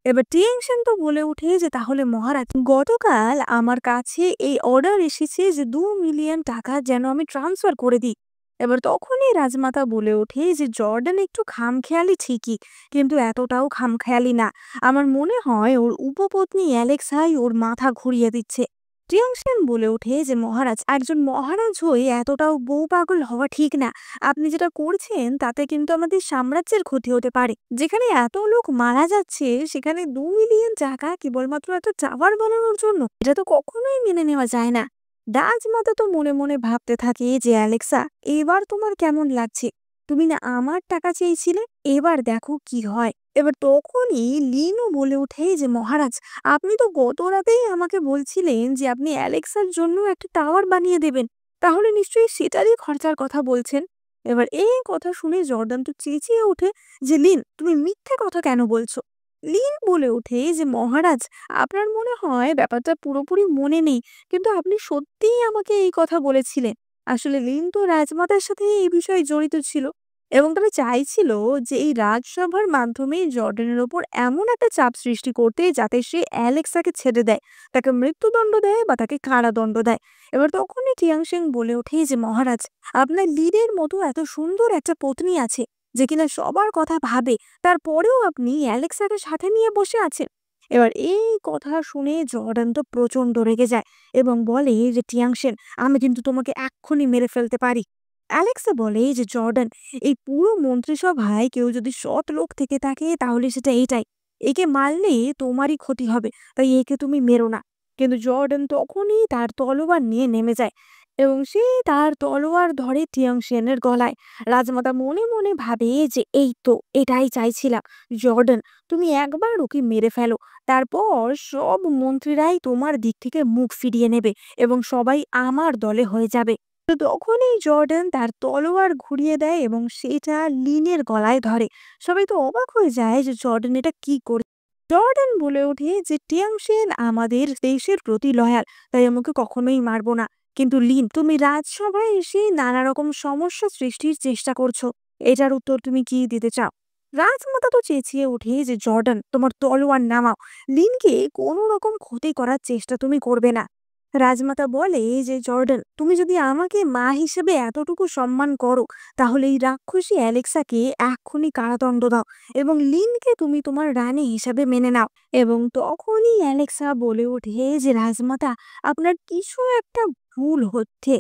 এবার টিএংশেন তো বলে ওঠে যে তাহলে মহারাজ, গতকাল আমার কাছে এই অর্ডার এসেছে যে ২ মিলিয়ন টাকা যেন আমি ট্রান্সফার করে দিই। এবার তখনই রাজমাতা বলে ওঠে যে জর্ডান একটু খামখেয়ালি ঠিকই, কিন্তু এতটাও খামখেয়ালি না। আমার মনে হয় ওর উপপত্নী অ্যালেক্সাই ওর মাথা ঘুরিয়ে দিচ্ছে। টিয়াংশেন বলে ওঠে যে মহারাজ, একজন মহারাজ হয়ে এতটাও বউ পাগল হওয়া ঠিক না। আপনি যেটা করছেন তাতে কিন্তু আমাদের সাম্রাজ্যের ক্ষতি হতে পারে। যেখানে এত লোক মারা যাচ্ছে সেখানে ২ মিলিয়ন টাকা কেবলমাত্র একটা টাওয়ার বানানোর জন্য, এটা তো কখনোই মেনে নেওয়া যায় না। রাজমাতা তো মনে মনে ভাবতে থাকে যে অ্যালেক্সা, এবার তোমার কেমন লাগছে? তুমি না আমার টাকা চেয়েছিলে, এবার দেখো কি হয়। এবার তখনই লিনও বলে ওঠে যে মহারাজ, আপনি তো গত রাতেই আমাকে বলছিলেন যে আপনি অ্যালেক্সার জন্য একটা টাওয়ার বানিয়ে দেবেন, তাহলে নিশ্চয়ই সেটারই খরচার কথা বলছেন। এবার এই কথা শুনে জর্ডান তো চেঁচিয়ে ওঠে যে লিন, তুমি মিথ্যে কথা কেন বলছো? লিন বলে ওঠে যে মহারাজ, আপনার মনে হয় ব্যাপারটা পুরোপুরি মনে নেই, কিন্তু আপনি সত্যিই আমাকে এই কথা বলেছিলেন। আসলে লিন তো রাজমাতার সাথে এই বিষয়ে জড়িত ছিল এবং তারা চাইছিল যে এই রাজসভার মাধ্যমে জর্ডানের ওপর এমন একটা চাপ সৃষ্টি করতে যাতে সে অ্যালেক্সাকে ছেড়ে দেয়, তাকে মৃত্যুদণ্ড দেয় বা তাকে কারাদণ্ড দেয়। এবার তখনই টিয়াংশেং বলে ওঠে যে মহারাজ, আপনার লিনের মতো এত সুন্দর একটা পত্নী আছে যে কিনা সবার কথা ভাবে, তারপরেও আপনি অ্যালেক্সাকে সাথে নিয়ে বসে আছেন। এবার এই কথা শুনে জর্ডান তো প্রচন্ড রেগে যায় এবং বলে যে টিয়াংশেন, আমি কিন্তু তোমাকে এক্ষুনি মেরে ফেলতে পারি। অ্যালেক্সা বলে যে জর্ডান, এই পুরো মন্ত্রিসভায় কেউ যদি সৎ লোক থেকে থাকে তাহলে সেটা এটাই। একে মারলে তোমারই ক্ষতি হবে, তাই একে তুমি মেরো না। কিন্তু জর্ডান তখনই তার তলোয়ার নিয়ে নেমে যায় এবং সে তার তলোয়ার ধরে টিয়াংশেনের গলায়। রাজমাতা মনে মনে ভাবে যে এই তো, এটাই চাইছিলাম। জর্ডান, তুমি একবার ওকে মেরে ফেলো, তারপর সব মন্ত্রীরাই তোমার দিক থেকে মুখ ফিরিয়ে নেবে এবং সবাই আমার দলে হয়ে যাবে। তো তখনই জর্ডান তার তলোয়ার ঘুরিয়ে দেয় এবং সেটা লিনের গলায় ধরে। সবাই তো অবাক হয়ে যায় যে জর্ডান এটা কি করে। জর্ডান বলে ওঠে যে টিয়াংশেন আমাদের দেশের প্রতি লয়াল, তাই আমাকে কখনোই মারবো না। কিন্তু লিন, তুমি রাজসভায় এসে নানা রকম সমস্যা সৃষ্টির চেষ্টা করছো, এটার উত্তর তুমি কি দিতে চাও? রাজমাতা তো চেঁচিয়ে ওঠে যে জর্ডান, তোমার তলোয়ার নামাও। লিনকে কোনো রকম ক্ষতি করার চেষ্টা তুমি করবে না। রাজমাতা বলে যে জর্ডান, তুমি যদি আমাকে মা হিসেবে এতটুকু সম্মান করো তাহলে এই রাক্ষসী অ্যালেক্সাকে এক্ষুনি কারাদণ্ড দাও এবং লিনকে তুমি তোমার রানী হিসাবে মেনে নাও। এবং তখনই অ্যালেক্সা বলে ওঠে যে রাজমাতা, আপনার কিছু একটা ভুল হচ্ছে।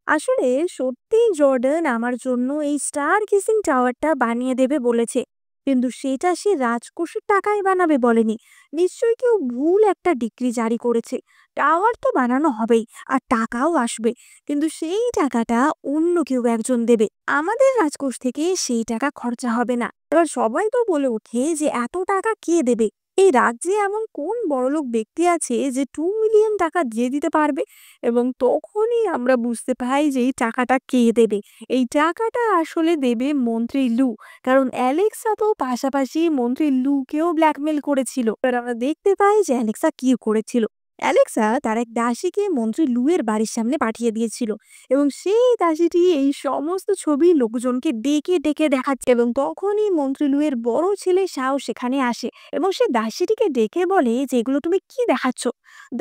আসলে সত্যিই জর্ডান আমার জন্য এই স্টার কিসিং টাওয়ারটা বানিয়ে দেবে বলেছে, কিন্তু সেটা সে রাজকোষের টাকায় বানাবে বলেনি। নিশ্চয়ই কেউ ভুল একটা ডিক্রি জারি করেছে। টাওয়ার তো বানানো হবেই আর টাকাও আসবে, কিন্তু সেই টাকাটা অন্য কেউ একজন দেবে, আমাদের রাজকোষ থেকে সেই টাকা খরচা হবে না। এবার সবাই তো বলে ওঠে যে এত টাকা কে দেবে? এই রাজ্যে এমন কোন বড়লোক ব্যক্তি আছে যে ২ মিলিয়ন টাকা দিয়ে দিতে পারবে? এবং তখনই আমরা বুঝতে পাই যে এই টাকাটা কে দেবে। এই টাকাটা আসলে দেবে মন্ত্রী লু, কারণ অ্যালেক্সা তো পাশাপাশি মন্ত্রী লুকেও ব্ল্যাকমেল করেছিল। এবার আমরা দেখতে পাই যে অ্যালেক্সা কি করেছিল। অ্যালেক্সা তার এক দাসীকে মন্ত্রী লুয়ের বাড়ির সামনে পাঠিয়ে দিয়েছিল এবং সেই দাসীটি এই সমস্ত ছবি লোকজনকে ডেকে ডেকে দেখাচ্ছে এবং তখনই মন্ত্রী লুয়ের বড় ছেলে শাও সেখানে আসে এবং সে দাসীটিকে ডেকে বলে যে এগুলো তুমি কি দেখাচ্ছ?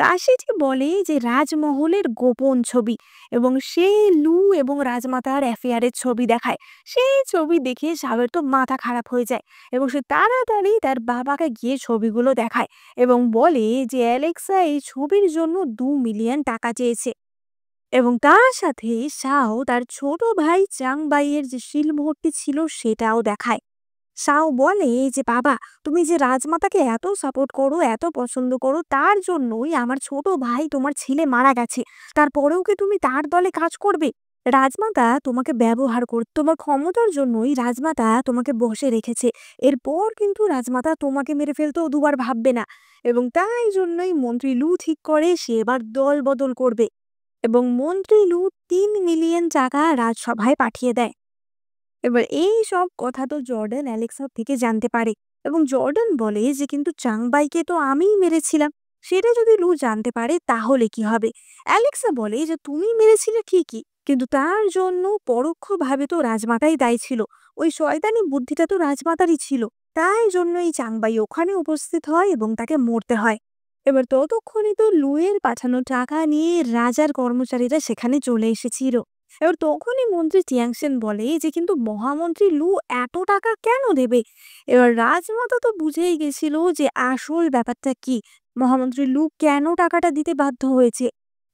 দাসীটি বলে যে রাজমহলের গোপন ছবি এবং সে লু এবং রাজমাতার অ্যাফেয়ারের ছবি দেখায়। সেই ছবি দেখে শাওয়ের তো মাথা খারাপ হয়ে যায় এবং সে তাড়াতাড়ি তার বাবাকে গিয়ে ছবিগুলো দেখায় এবং বলে যে অ্যালেক্সা এই ছবির জন্য ২ মিলিয়ন টাকা চেয়েছে। এবং তার সাথে শাও তার ছোট ভাই চাংবাইয়ের যে শিলমোহরটি ছিল সেটাও দেখায়। শাও বলে যে বাবা, তুমি যে রাজমাতাকে এত সাপোর্ট করো, এত পছন্দ করো, তার জন্যই আমার ছোট ভাই তোমার ছেলে মারা গেছে, তারপরেও কি তুমি তার দলে কাজ করবে? রাজমাতা তোমাকে ব্যবহার কর, তোমার ক্ষমতার জন্যই রাজমাতা তোমাকে বসে রেখেছে। এরপর কিন্তু রাজমাতা তোমাকে মেরে ফেলতেও দুবার ভাববে না। এবং তাই জন্যই মন্ত্রী লু ঠিক করে সে এবার দল বদল করবে এবং মন্ত্রী লু ৩ মিলিয়ন টাকা রাজসভায় পাঠিয়ে দেয়। এবার এই সব কথা তো জর্ডান অ্যালেক্সার থেকে জানতে পারে এবং জর্ডান বলে যে কিন্তু চাংবাইকে তো আমিই মেরেছিলাম। সেটা যদি লু জানতে পারে তাহলে কি হবে? অ্যালেক্সা বলে যে তুমি মেরেছিলে ঠিকই, কিন্তু তার জন্য পরোক্ষভাবে তো রাজমাতাই দায়ী ছিল। ওই শয়তানি বুদ্ধিটা তো রাজমাতারই ছিল। তাই জন্য এই চাংবাই ওখানে উপস্থিত হয় এবং তাকে মরতে হয়। এবার ততক্ষণে তো লুয়ের পাঠানো টাকা নিয়ে রাজার কর্মচারীরা সেখানে চলে এসেছিল। এবার তখনই মন্ত্রী টিয়াংশেন বলে যে কিন্তু মহামন্ত্রী লু এত টাকা কেন দেবে? এবার রাজমাতা তো বুঝেই গেছিল যে আসল ব্যাপারটা কি, মহামন্ত্রী লু কেন টাকাটা দিতে বাধ্য হয়েছে।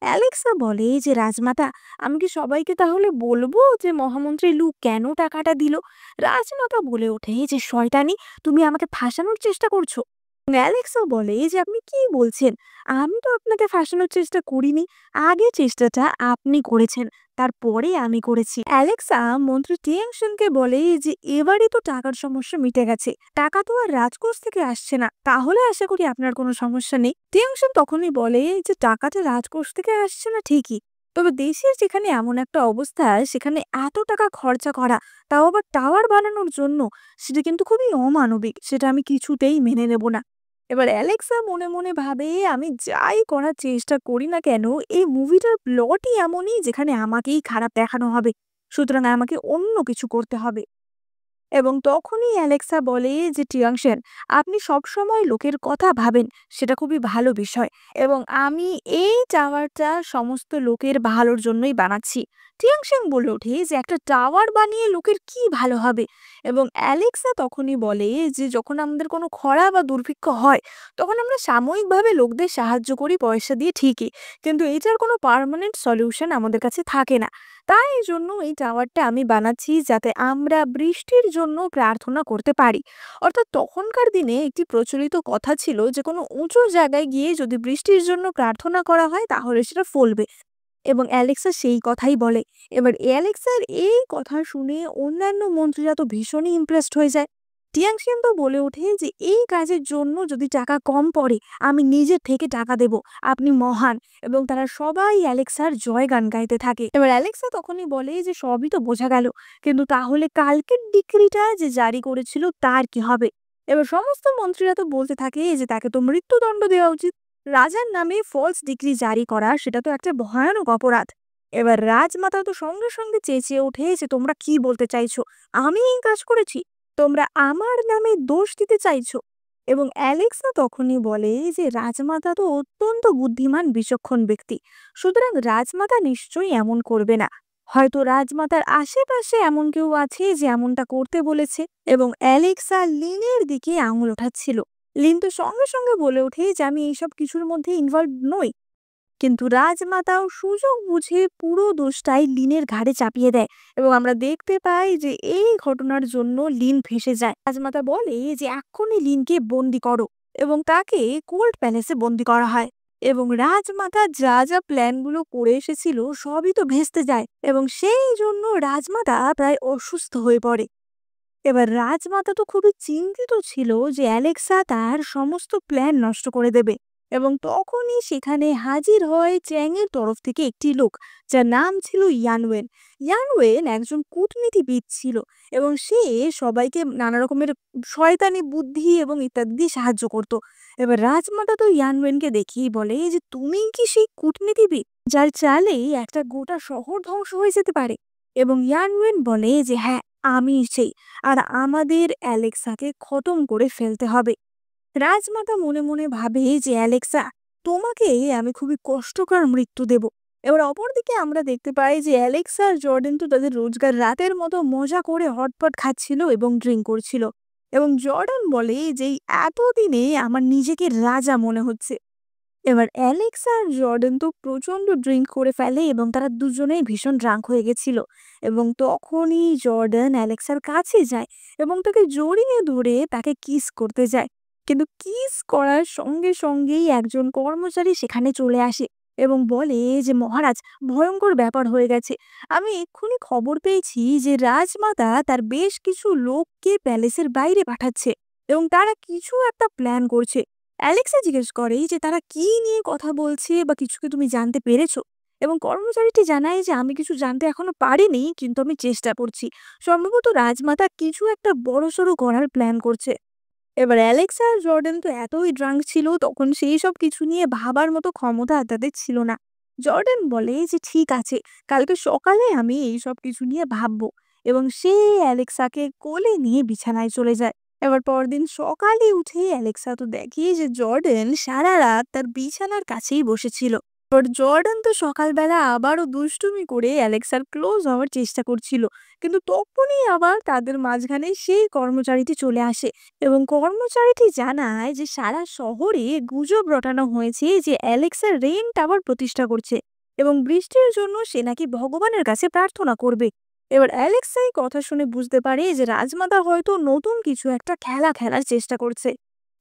অ্যালেক্সা বলে যে রাজমাতা, আমি কি সবাইকে তাহলে বলবো যে মহামন্ত্রী লু কেন টাকাটা দিল? রাজমাতা বলে ওঠে যে শয়তানি, তুমি আমাকে ফাঁসানোর চেষ্টা করছো। অ্যালেক্সা বলে যে আপনি কি বলছেন? আমি তো আপনাকে ফাঁসানোর চেষ্টা করিনি। আগে চেষ্টাটা আপনি করেছেন, তারপরে আমি করেছি। অ্যালেক্সা মন্ত্রী টিয়াংশনকে বলে যে এবারে তো টাকার সমস্যা মিটে গেছে, টাকা তো আর রাজকোষ থেকে আসছে না, তাহলে আশা করি আপনার কোনো সমস্যা নেই। টিয়াংশন তখনই বলে যে টাকাটা রাজকোষ থেকে আসছে না ঠিকই, তবে দেশের যেখানে এমন একটা অবস্থা সেখানে এত টাকা খরচা করা, তাও আবার টাওয়ার বানানোর জন্য, সেটা কিন্তু খুবই অমানবিক, সেটা আমি কিছুতেই মেনে নেব না। এবার অ্যালেক্সা মনে মনে ভাবে আমি যাই করার চেষ্টা করি না কেন, এই মুভিটার প্লটই এমনই যেখানে আমাকেই খারাপ দেখানো হবে, সুতরাং আমাকে অন্য কিছু করতে হবে। এবং তখনই অ্যালেক্সা বলে যে টিয়াংশেন, আপনি সবসময় লোকের কথা ভাবেন, সেটা খুবই ভালো বিষয়, এবং আমি এই টাওয়ারটা সমস্ত লোকের ভালোর জন্যই বানাচ্ছি। টিয়াংশেন বলে ওঠে যে একটা টাওয়ার বানিয়ে লোকের কি ভালো হবে? এবং অ্যালেক্সা তখনই বলে যে যখন আমাদের কোনো খরা বা দুর্ভিক্ষ হয়, তখন আমরা সাময়িকভাবে লোকদের সাহায্য করি পয়সা দিয়ে ঠিকই, কিন্তু এটার কোনো পার্মানেন্ট সলিউশন আমাদের কাছে থাকে না। তাই জন্য এই টাওয়ারটা আমি বানাচ্ছি যাতে আমরা বৃষ্টির জন্য প্রার্থনা করতে পারি। অর্থাৎ তখনকার দিনে একটি প্রচলিত কথা ছিল যে কোনো উঁচু জায়গায় গিয়ে যদি বৃষ্টির জন্য প্রার্থনা করা হয় তাহলে সেটা ফলবে, এবং অ্যালেক্সা সেই কথাই বলে। এবার অ্যালেক্সার এই কথা শুনে অন্যান্য মন্ত্রীরা তো ভীষণই ইমপ্রেসড হয়ে যায়। টিয়াংশিয়ান তো বলে ওঠে যে এই কাজের জন্য যদি টাকা কম পড়ে আমি নিজের থেকে টাকা দেব, আপনি মহান। এবং তারা সবাই অ্যালেক্সার জয়গান গাইতে থাকে। এবার অ্যালেক্সা তখনই বলে যে সবই তো বোঝা গেল, কিন্তু তাহলে কালকের ডিক্রিটা যে জারি করেছিল তার কি হবে? এবার সমস্ত মন্ত্রীরা তো বলতে থাকে যে তাকে তো মৃত্যুদণ্ড দেওয়া উচিত। রাজার নামে ফলস ডিগ্রি জারি করা সেটা তো একটা ভয়ানক অপরাধ। এবার রাজমাতা তো সঙ্গে সঙ্গে চেঁচিয়ে ওঠে যে তোমরা কি বলতে চাইছো? আমি এই কাজ করেছি? তোমরা আমার নামে দোষ দিতে চাইছো? এবং অ্যালেক্সা তখনই বলে যে রাজমাতা তো অত্যন্ত বুদ্ধিমান বিচক্ষণ ব্যক্তি, সুতরাং রাজমাতা নিশ্চয়ই এমন করবে না। হয়তো রাজমাতার আশেপাশে এমন কেউ আছে যে এমনটা করতে বলেছে। এবং অ্যালেক্সা লিনের দিকে আঙুল ওঠাচ্ছিল। লিন তো সঙ্গে সঙ্গে বলে ওঠে যে আমি এইসব কিছুর মধ্যে ইনভলভ নই, কিন্তু রাজমাতাও সুযোগ বুঝে পুরো দোষটাই লিনের ঘাড়ে চাপিয়ে দেয়। এবং আমরা দেখতে পাই যে এই ঘটনার জন্য লিন ফেঁসে যায়। রাজমাতা বলে যে এক্ষুনি লিনকে বন্দি করো, এবং তাকে কোল্ড প্যালেসে বন্দি করা হয়। এবং রাজমাতা যা যা প্ল্যানগুলো করে এসেছিল সবই তো ভেস্তে যায়, এবং সেই জন্য রাজমাতা প্রায় অসুস্থ হয়ে পড়ে। এবার রাজমাতা তো খুবই চিন্তিত ছিল যে অ্যালেক্সা তার সমস্ত প্ল্যান নষ্ট করে দেবে। এবং তখনই সেখানে হাজির হয় চ্যাংয়ের তরফ থেকে একটি লোক, যার নাম ছিল ইয়ানওয়েন। ইয়ানওয়েন একজন কূটনীতিবিদ ছিল, এবং সে সবাইকে নানা রকমের শয়তানি বুদ্ধি এবং ইত্যাদি দিয়ে সাহায্য করত। এবার রাজমাতা তো ইয়ানওয়েনকে দেখেই বলে যে তুমি কি সেই কূটনীতিবিদ যার চালেই একটা গোটা শহর ধ্বংস হয়ে যেতে পারে? এবং ইয়ানওয়েন বলে যে হ্যাঁ, আমি সেই, আর আমাদের অ্যালেক্সাকে খতম করে ফেলতে হবে। রাজমাতা মনে মনে ভাবে যে অ্যালেক্সা, তোমাকে আমি খুবই কষ্টকর মৃত্যু দেব। এবার অপরদিকে আমরা দেখতে পাই যে অ্যালেক্সা আর জর্ডেন তো তাদের রোজগার রাতের মতো মজা করে হটপট খাচ্ছিল এবং ড্রিঙ্ক করছিল। এবং জর্ডান বলে যে এই এতদিনে আমার নিজেকে রাজা মনে হচ্ছে। এবার অ্যালেক্সা আর জর্ডান তো প্রচন্ড ড্রিঙ্ক করে ফেলে এবং তারা দুজনেই ভীষণ ড্রাঙ্ক হয়ে গেছিল। এবং তখনই জর্ডান অ্যালেক্সার কাছে যায় এবং তাকে জড়িয়ে ধরে তাকে কিস করতে যায়। কিন্তু কিস করার সঙ্গে সঙ্গেই একজন কর্মচারী সেখানে চলে আসে এবং বলে যে মহারাজ, ভয়ঙ্কর ব্যাপার হয়ে গেছে। আমি এক্ষুনি খবর পেয়েছি যে রাজমাতা তার বেশ কিছু লোককে প্যালেসের বাইরে পাঠাচ্ছে এবং তারা কিছু একটা প্ল্যান করছে। অ্যালেক্সা জিজ্ঞেস করে যে তারা কি নিয়ে কথা বলছে বা কিছু কি তুমি জানতে পেরেছো? এবং কর্মচারীটি জানায় যে আমি কিছু জানতে এখনো পারিনি, কিন্তু আমি চেষ্টা করছি। সম্ভবত রাজমাতা কিছু একটা বড়সড় করার প্ল্যান করছে। এবার অ্যালেক্সা আর জর্ডান তো এতই ড্রাঙ্ক ছিল, তখন সেই সব কিছু নিয়ে ভাবার মতো ক্ষমতা তাদের ছিল না। জর্ডান বলে যে ঠিক আছে, কালকে সকালে আমি এই সব কিছু নিয়ে ভাববো। এবং সে অ্যালেক্সাকে কোলে নিয়ে বিছানায় চলে যায়। এবার পরদিন সকালে উঠে অ্যালেক্সা তো দেখে যে জর্ডান সারা রাত তার বিছানার কাছেই বসেছিল। এবার জর্ডান তো সকালবেলা আবারও দুষ্টুমি করে অ্যালেক্সার ক্লোজ হওয়ার চেষ্টা করছিল, কিন্তু তখনই আবার তাদের মাঝখানে সেই কর্মচারীটি চলে আসে। এবং কর্মচারীটি জানায় যে সারা শহরে গুজব রটানো হয়েছে যে অ্যালেক্সা রেইন টাওয়ার প্রতিষ্ঠা করছে এবং বৃষ্টির জন্য সে নাকি ভগবানের কাছে প্রার্থনা করবে। এবার অ্যালেক্সা এই কথা শুনে বুঝতে পারে যে রাজমাতা হয়তো নতুন কিছু একটা খেলা খেলার চেষ্টা করছে।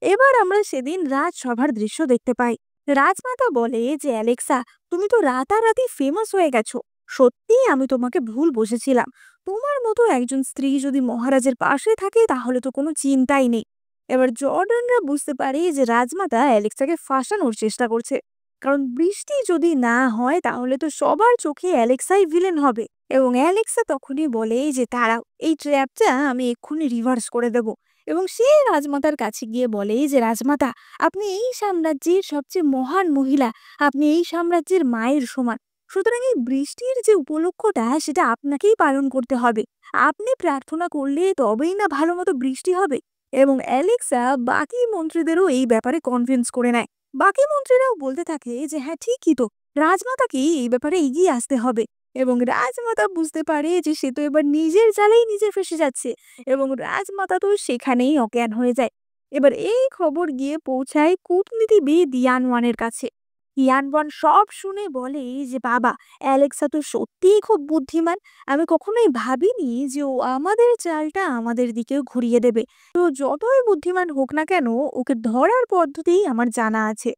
এবার আমরা সেদিন রাজসভার দৃশ্য দেখতে পাই। রাজমাতা বলে যে অ্যালেক্সা, তুমি তো রাতারাতি ফেমাস হয়ে গেছো। সত্যি আমি তোমাকে ভুল বুঝেছিলাম। তোমার মতো একজন স্ত্রী যদি মহারাজের পাশে থাকে তাহলে তো কোনো চিন্তাই নেই। এবার জর্ডানরা বুঝতে পারে যে রাজমাতা অ্যালেক্সাকে ফাঁসানোর চেষ্টা করছে, কারণ বৃষ্টি যদি না হয় তাহলে তো সবার চোখে অ্যালেক্সাই ভিলেন হবে। এবং অ্যালেক্সা তখনই বলে যে দাঁড়াও, এই ট্র্যাপটা আমি এক্ষুনি রিভার্স করে দেব। এবং সে রাজমাতার কাছে গিয়ে বলে যে রাজমাতা, আপনি এই সাম্রাজ্যের সবচেয়ে মহান মহিলা, আপনি এই সাম্রাজ্যের মায়ের সমান। সুতরাং এই বৃষ্টির যে উপলক্ষটা সেটা আপনাকেই পালন করতে হবে। আপনি প্রার্থনা করলে তবেই না ভালো মতো বৃষ্টি হবে। এবং অ্যালেক্সা বাকি মন্ত্রীদেরও এই ব্যাপারে কনভিন্স করে নেয়। বাকি মন্ত্রীরাও বলতে থাকে যে হ্যাঁ ঠিকই তো, রাজমাতাকে এই ব্যাপারে এগিয়ে আসতে হবে। এবং রাজমাতা বুঝতে পারে যে সে তো এবার নিজের জালেই নিজে ফেসে যাচ্ছে। এবং রাজমাতা তো সেখানেই অজ্ঞান হয়ে যায়। এবার এই খবর গিয়ে পৌঁছায় কূটনীতিবিদ ইয়ানওয়ানের কাছে। ইয়ানওয়ান সব শুনে বলে যে বাবা, অ্যালেক্সা তো সত্যিই খুব বুদ্ধিমান। আমি কখনোই ভাবিনি যে ও আমাদের চালটা আমাদের দিকেও ঘুরিয়ে দেবে। তো যতই বুদ্ধিমান হোক না কেন, ওকে ধরার পদ্ধতি আমার জানা আছে।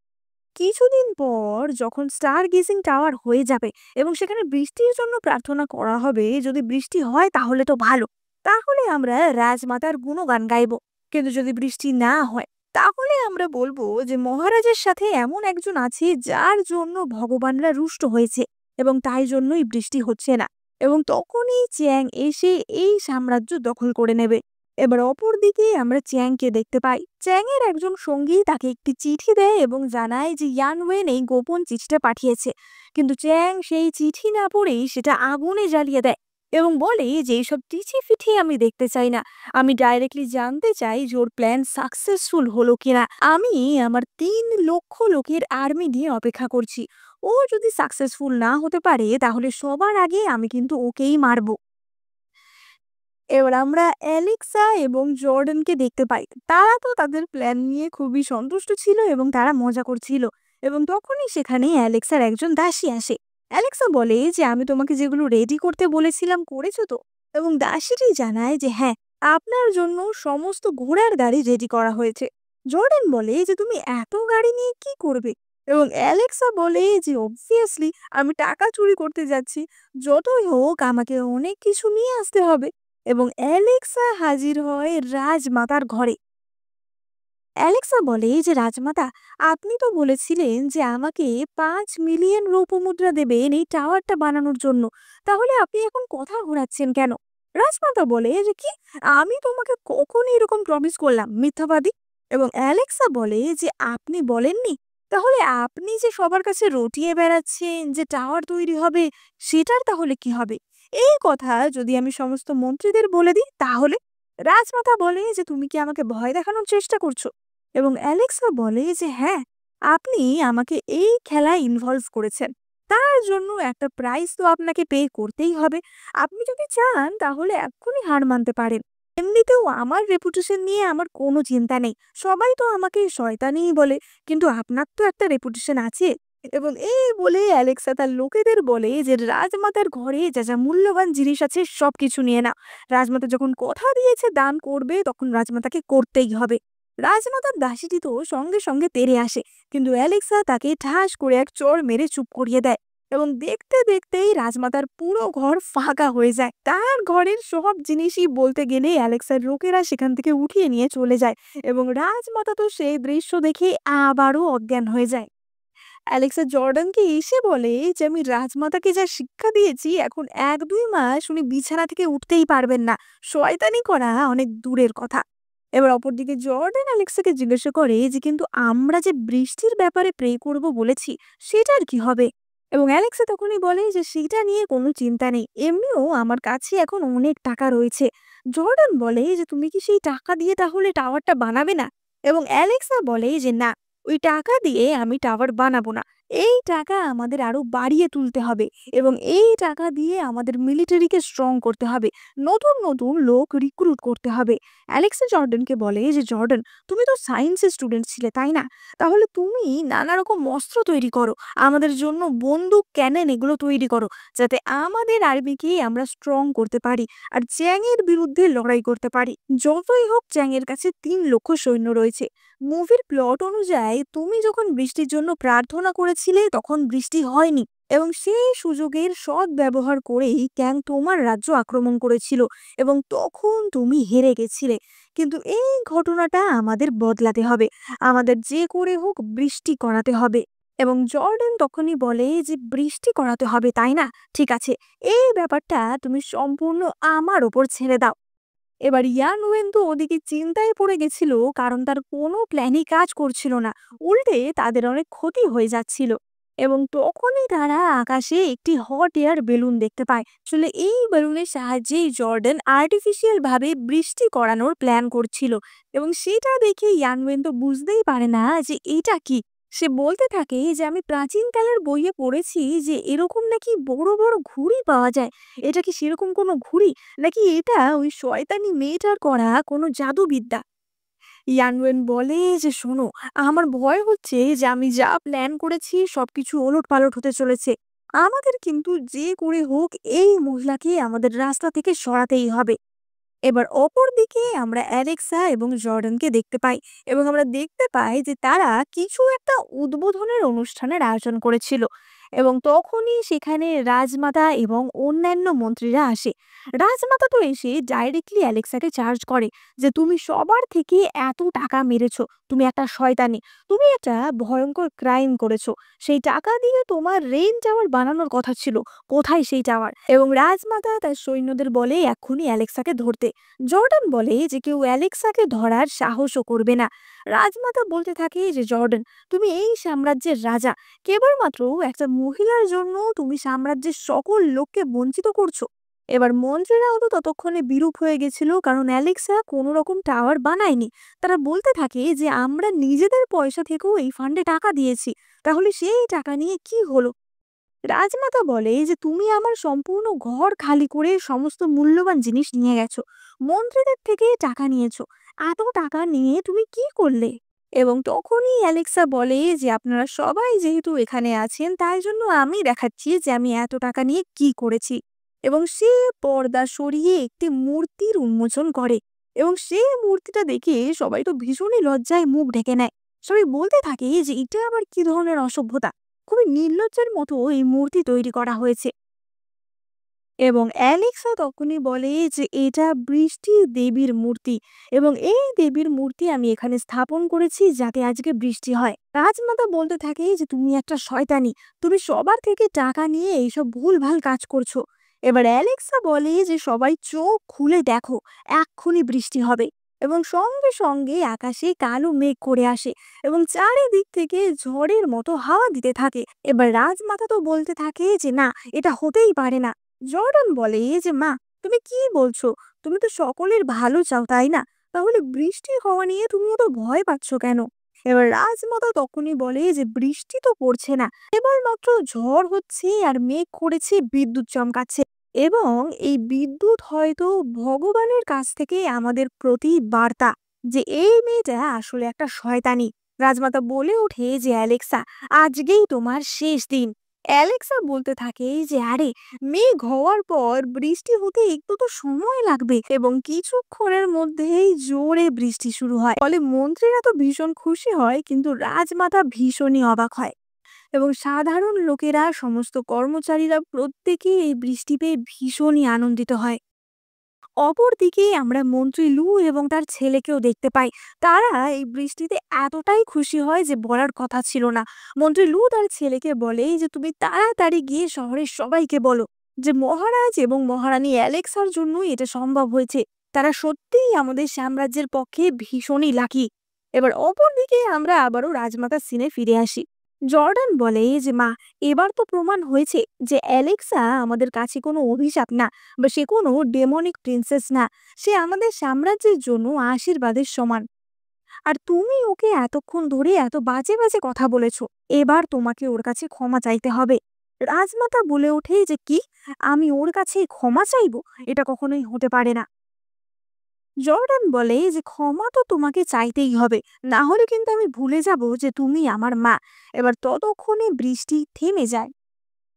কিছুদিন পর যখন স্টার গেজিং টাওয়ার হয়ে যাবে এবং সেখানে বৃষ্টির জন্য প্রার্থনা করা হবে, যদি বৃষ্টি হয় তাহলে তো ভালো, তাহলে আমরা রাজমাতার গুণগান গাইবো। কিন্তু যদি বৃষ্টি না হয়, তাহলে আমরা বলবো যে মহারাজের সাথে এমন একজন আছে যার জন্য ভগবানরা রুষ্ট হয়েছে এবং তাই জন্যই বৃষ্টি হচ্ছে না। এবং তখনই চ্যাং এসে এই সাম্রাজ্য দখল করে নেবে। এবার অপরদিকে আমরা চ্যাংকে দেখতে পাই। চ্যাংয়ের একজন সঙ্গী তাকে একটি চিঠি দেয় এবং জানায় যে ইয়ানওয়েন এই গোপন চিঠিটা পাঠিয়েছে। কিন্তু চ্যাং সেই চিঠি না পড়েই সেটা আগুনে জ্বালিয়ে দেয় এবং বলে যে এইসব চিঠি ফিঠি আমি দেখতে চাই না। আমি ডাইরেক্টলি জানতে চাই যে ওর প্ল্যান সাকসেসফুল হলো কিনা। আমি আমার 3 লক্ষ লোকের আর্মি নিয়ে অপেক্ষা করছি। ও যদি সাকসেসফুল না হতে পারে তাহলে সবার আগে আমি কিন্তু ওকেই মারবো। এবার আমরা অ্যালেক্সা এবং জর্ডানকে দেখতে পাই। তারা তো তাদের প্ল্যান নিয়ে খুবই সন্তুষ্ট ছিল এবং তারা মজা করছিল। এবং তখনই সেখানে অ্যালেক্সার একজন দাসী আসে। অ্যালেক্সা বলে যে আমি তোমাকে যেগুলো রেডি করতে বলেছিলাম করেছো তো? এবং দাসীটি জানায় যে হ্যাঁ, আপনার জন্য সমস্ত ঘোড়ার গাড়ি রেডি করা হয়েছে। জর্ডান বলে যে তুমি এত গাড়ি নিয়ে কি করবে? এবং অ্যালেক্সা বলে যে অবভিয়াসলি আমি টাকা চুরি করতে যাচ্ছি। যতই হোক আমাকে অনেক কিছু নিয়ে আসতে হবে। এবং অ্যালেক্সা হাজির হয় রাজমাতার ঘরে। অ্যালেক্সা বলে যে রাজমাতা, আপনি তো বলেছিলেন যে আমাকে 5 মিলিয়ন রৌপ্যমুদ্রা দেবেন এই টাওয়ারটা বানানোর জন্য। তাহলে আপনি এখন কথা ঘোরাচ্ছেন কেন? রাজমাতা বলে যে কি, আমি তোমাকে কখন এরকম প্রমিস করলাম, মিথ্যাবাদী। এবং অ্যালেক্সা বলে যে আপনি বলেননি? তাহলে আপনি যে সবার কাছে রটিয়ে বেড়াচ্ছেন যে টাওয়ার তৈরি হবে, সেটার তাহলে কি হবে? এই কথা যদি আমি সমস্ত মন্ত্রীদের বলে দিই তাহলে? রাজমাতা বলে যে তুমি কি আমাকে ভয় দেখানোর চেষ্টা করছো? এবং অ্যালেক্সা বলে যে হ্যাঁ, আপনি আমাকে এই খেলায় ইনভলভ করেছেন, তার জন্য একটা প্রাইস তো আপনাকে পে করতেই হবে। আপনি যদি চান তাহলে এক্ষুনি হার মানতে পারেন। এমনিতেও আমার রেপুটেশন নিয়ে আমার কোনো চিন্তা নেই। সবাই তো আমাকে শয়তানিই বলে, কিন্তু আপনার তো একটা রেপুটেশন আছে। এবং এই বলে অ্যালেক্সা তার লোকেদের বলে যে রাজমাতার ঘরে যা যা মূল্যবান জিনিস আছে সবকিছু নিয়ে নাও। রাজমাতা যখন কথা দিয়েছে দান করবে, তখন রাজমাতাকে করতেই হবে। রাজমাতার দাসীটি তো সঙ্গে সঙ্গে তেড়ে আসে, কিন্তু অ্যালেক্সা তাকে ঠাস করে এক চড় মেরে চুপ করিয়ে দেয়। এবং দেখতে দেখতেই রাজমাতার পুরো ঘর ফাঁকা হয়ে যায়। তার ঘরের সব জিনিসই বলতে গেলে অ্যালেক্সার লোকেরা সেখান থেকে উঠিয়ে নিয়ে চলে যায়। এবং রাজমাতা তো সেই দৃশ্য দেখে আবারও অজ্ঞান হয়ে যায়। অ্যালেক্সা জর্ডানকে এসে বলে যে আমি রাজমাতাকে যা শিক্ষা দিয়েছি এখন ১-২ মাস উনি বিছানা থেকে উঠতেই পারবেন না। শয়তানি করা অনেক দূরের কথা। এবার অপরদিকে জর্ডান অ্যালেক্সাকে জিজ্ঞাসা করে যে কিন্তু আমরা যে বৃষ্টির ব্যাপারে প্রে করব বলেছি সেটার কি হবে? এবং অ্যালেক্সা তখনই বলে যে সেটা নিয়ে কোনো চিন্তা নেই, এমনিও আমার কাছে এখন অনেক টাকা রয়েছে। জর্ডান বলে যে তুমি কি সেই টাকা দিয়ে তাহলে টাওয়ারটা বানাবে না? এবং অ্যালেক্সা বলে যে না, ওই টাকা দিয়ে আমি টাওয়ার বানাবো না। এই টাকা আমাদের আরো বাড়িয়ে তুলতে হবে এবং এই টাকা দিয়ে আমাদের মিলিটারিকে স্ট্রং করতে হবে। নতুন নতুন লোক রিক্রুট করতে হবে। অ্যালেক্সা জর্ডানকে বলে যে জর্ডান, তুমি তো সায়েন্সের স্টুডেন্ট ছিলে তাই না? তাহলে তুমি নানা রকম অস্ত্র তৈরি করো, আমাদের জন্য বন্দুক, ক্যানন এগুলো তৈরি করো, যাতে আমাদের আর্মিকে আমরা স্ট্রং করতে পারি আর চ্যাংয়ের বিরুদ্ধে লড়াই করতে পারি। যতই হোক চ্যাংয়ের কাছে ৩ লক্ষ সৈন্য রয়েছে। মুভির প্লট অনুযায়ী তুমি যখন বৃষ্টির জন্য প্রার্থনা করেছিলে তখন বৃষ্টি হয়নি এবং সেই সুযোগের সৎ ব্যবহার করেই ক্যাং তোমার রাজ্য আক্রমণ করেছিল এবং তখন তুমি হেরে গেছিলে। কিন্তু এই ঘটনাটা আমাদের বদলাতে হবে, আমাদের যে করে হোক বৃষ্টি করাতে হবে। এবং জর্ডান তখনই বলে যে বৃষ্টি করাতে হবে তাই না, ঠিক আছে, এই ব্যাপারটা তুমি সম্পূর্ণ আমার ওপর ছেড়ে দাও। এবার ইয়ান ওয়েন তো ওদিকে চিন্তায় পড়ে গেছিল, কারণ তার কোনো প্ল্যানই কাজ করছিল না, উল্টে তাদের অনেক ক্ষতি হয়ে যাচ্ছিল। এবং তখনই তারা আকাশে একটি হট এয়ার বেলুন দেখতে পায়। আসলে এই বেলুনের সাহায্যেই জর্ডান আর্টিফিশিয়াল ভাবে বৃষ্টি করানোর প্ল্যান করছিল এবং সেটা দেখে ইয়ান ওয়েন তো বুঝতেই পারে না যে এটা কি। সে বলতে থাকে যে আমি প্রাচীনকালের বইয়ে পড়েছি যে এরকম নাকি বড় বড় ঘুড়ি পাওয়া যায়। এটা কি সেরকম কোনো ঘুড়ি, নাকি এটা ওই শয়তানি মেয়েটার করা কোনো জাদুবিদ্যা? ইয়ানওয়েন বলে যে শোনো, আমার ভয় হচ্ছে যে আমি যা প্ল্যান করেছি সবকিছু ওলটপালট হতে চলেছে। আমাদের কিন্তু যে করে হোক এই মহিলাকে আমাদের রাস্তা থেকে সরাতেই হবে। এবার অপরদিকে আমরা অ্যালেক্সা এবং জর্ডানকে দেখতে পাই এবং আমরা দেখতে পাই যে তারা কিছু একটা উদ্বোধনের অনুষ্ঠানের আয়োজন করেছিল এবং তখনই সেখানে রাজমাতা এবং অন্যান্য মন্ত্রীরা আসে। রাজমাতা তো এসে ডাইরেক্টলি অ্যালেক্সাকে চার্জ করে যে তুমি সবার থেকে এত টাকা মেরেছো, তুমি একটা শয়তানি, তুমি একটা ভয়ঙ্কর ক্রাইম করেছো। সেই টাকা দিয়ে তোমার রেইন টাওয়ার বানানোর কথা ছিল, কোথায় সেই টাওয়ার? এবং রাজমাতা তার সৈন্যদের বলে এক্ষুনি অ্যালেক্সাকে ধরতে। জর্ডান বলে যে কেউ অ্যালেক্সাকে ধরার সাহসও করবে না। রাজমাতা বলতে থাকে যে জর্ডান, তুমি এই সাম্রাজ্যের রাজা, কেবলমাত্র একটা মহিলার জন্য তুমি সাম্রাজ্যের সকল লোককে বঞ্চিত করছো। এবার মন্ত্রীরাও তো ততক্ষণে বিরূপ হয়ে গেছিল, কারণ অ্যালেক্সা কোনো রকম টাওয়ার বানায়নি। তারা বলতে থাকে যে আমরা নিজেদের পয়সা থেকেও এই ফান্ডে টাকা দিয়েছি, তাহলে সেই টাকা নিয়ে কি হলো? রাজমাতা বলে যে তুমি আমার সম্পূর্ণ ঘর খালি করে সমস্ত মূল্যবান জিনিস নিয়ে গেছো, মন্ত্রীদের থেকে টাকা নিয়েছো, এত টাকা নিয়ে তুমি কি করলে? এবং তখনই অ্যালেক্সা বলে যে আপনারা সবাই যেহেতু এখানে আছেন তাই জন্য আমি দেখাচ্ছি যে আমি এত টাকা নিয়ে কি করেছি। এবং সে পর্দা সরিয়ে একটি মূর্তির উন্মোচন করে এবং সেই মূর্তিটা দেখে সবাই তো ভীষণই লজ্জায় মুখ ঢেকে নেয়। সবাই বলতে থাকে যে এটা আবার কি ধরনের অসভ্যতা, খুবই নির্লজ্জের মতো এই মূর্তি তৈরি করা হয়েছে। এবং অ্যালেক্সা তখনই বলে যে এটা বৃষ্টির দেবীর মূর্তি এবং এই দেবীর মূর্তি আমি এখানে স্থাপন করেছি যাতে আজকে বৃষ্টি হয়। রাজমাতা বলতে থাকে যে তুমি একটা শয়তানি, তুমি সবার থেকে টাকা নিয়ে এইসব ভুলভাল কাজ করছো। এবার অ্যালেক্সা বলে যে সবাই চোখ খুলে দেখো, এক্ষুনি বৃষ্টি হবে। এবং সঙ্গে সঙ্গে আকাশে কালো মেঘ করে আসে এবং চারিদিক থেকে ঝড়ের মতো হাওয়া দিতে থাকে। এবার রাজমাতা তো বলতে থাকে যে না, এটা হতেই পারে না। জর্ডান বলে যে মা, তুমি কি বলছো? তুমি তো সকলের ভালো চাও তাই না? তাহলে বৃষ্টি হওয়া নিয়ে তুমি তো ভয় পাচ্ছ কেন? এবার রাজমাতা তখনই বলে যে বৃষ্টি তো পড়ছে না, কেবলমাত্র ঝড় হচ্ছে আর মেঘ করেছে, বিদ্যুৎ চমকাচ্ছে এবং এই বিদ্যুৎ হয়তো ভগবানের কাছ থেকে আমাদের প্রতি বার্তা যে এই মেয়েটা আসলে একটা শয়তানি। রাজমাতা বলে ওঠে যে অ্যালেক্সা, আজকেই তোমার শেষ দিন। অ্যালেক্সা বলতে থাকে যে আরে, মেঘ হওয়ার পর বৃষ্টি হতে একটু তো সময় লাগবে এবং কিছুক্ষণের মধ্যেই জোরে বৃষ্টি শুরু হয়। ফলে মন্ত্রীরা তো ভীষণ খুশি হয়, কিন্তু রাজমাতা ভীষণই অবাক হয় এবং সাধারণ লোকেরা, সমস্ত কর্মচারীরা প্রত্যেকেই এই বৃষ্টি পেয়ে ভীষণই আনন্দিত হয়। অপরদিকে আমরা মন্ত্রী লু এবং তার ছেলেকেও দেখতে পাই। তারা এই বৃষ্টিতে এতটাই খুশি হয় যে বলার কথা ছিল না। মন্ত্রী লু তার ছেলেকে বলে যে তুমি তাড়াতাড়ি গিয়ে শহরের সবাইকে বলো যে মহারাজ এবং মহারানী অ্যালেক্সার জন্যই এটা সম্ভব হয়েছে। তারা সত্যিই আমাদের সাম্রাজ্যের পক্ষে ভীষণই লাকি। এবার অপরদিকে আমরা আবারও রাজমাতার সিনে ফিরে আসি। জর্ডান বলে যে মা, এবার তো প্রমাণ হয়েছে যে অ্যালেক্সা আমাদের কাছে কোনো অভিশাপ না, বা সে কোনো ডেমনিক প্রিন্সেস না। সে আমাদের সাম্রাজ্যের জন্য আশীর্বাদের সমান। আর তুমি ওকে এতক্ষণ ধরে এত বাজে বাজে কথা বলেছো, এবার তোমাকে ওর কাছে ক্ষমা চাইতে হবে। রাজমাতা বলে ওঠে যে কি, আমি ওর কাছে ক্ষমা চাইবো? এটা কখনোই হতে পারে না। জর্ডান বলে যে ক্ষমা তো তোমাকে চাইতেই হবে, না হলে কিন্তু আমি ভুলে যাব যে তুমি আমার মা। এবার ততক্ষণে বৃষ্টি থেমে যায়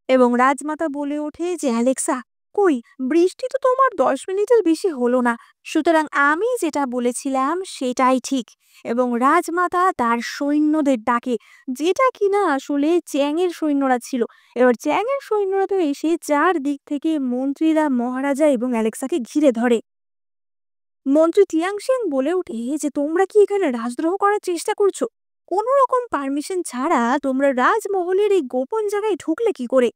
এবং রাজমাতা বলে ওঠে যে অ্যালেক্সা, কই, বৃষ্টি তো তোমার 10 মিনিটের বেশি হলো না, সুতরাং আমি যেটা বলেছিলাম সেটাই ঠিক। এবং রাজমাতা তার সৈন্যদের ডাকে, যেটা কিনা আসলে চ্যাংয়ের সৈন্যরা ছিল। এবার চ্যাংয়ের সৈন্যরা তো এসে চারদিক থেকে মন্ত্রীরা, মহারাজা এবং অ্যালেক্সাকে ঘিরে ধরে। মন্ত্রী টিয়াংশেন বলে ওঠে যে তোমরা কি এখানে রাজদ্রোহ করার চেষ্টা করছো? কোনো রকম পারমিশন ছাড়া তোমরা রাজমহলের এই গোপন জায়গায় ঢুকলে কি করে?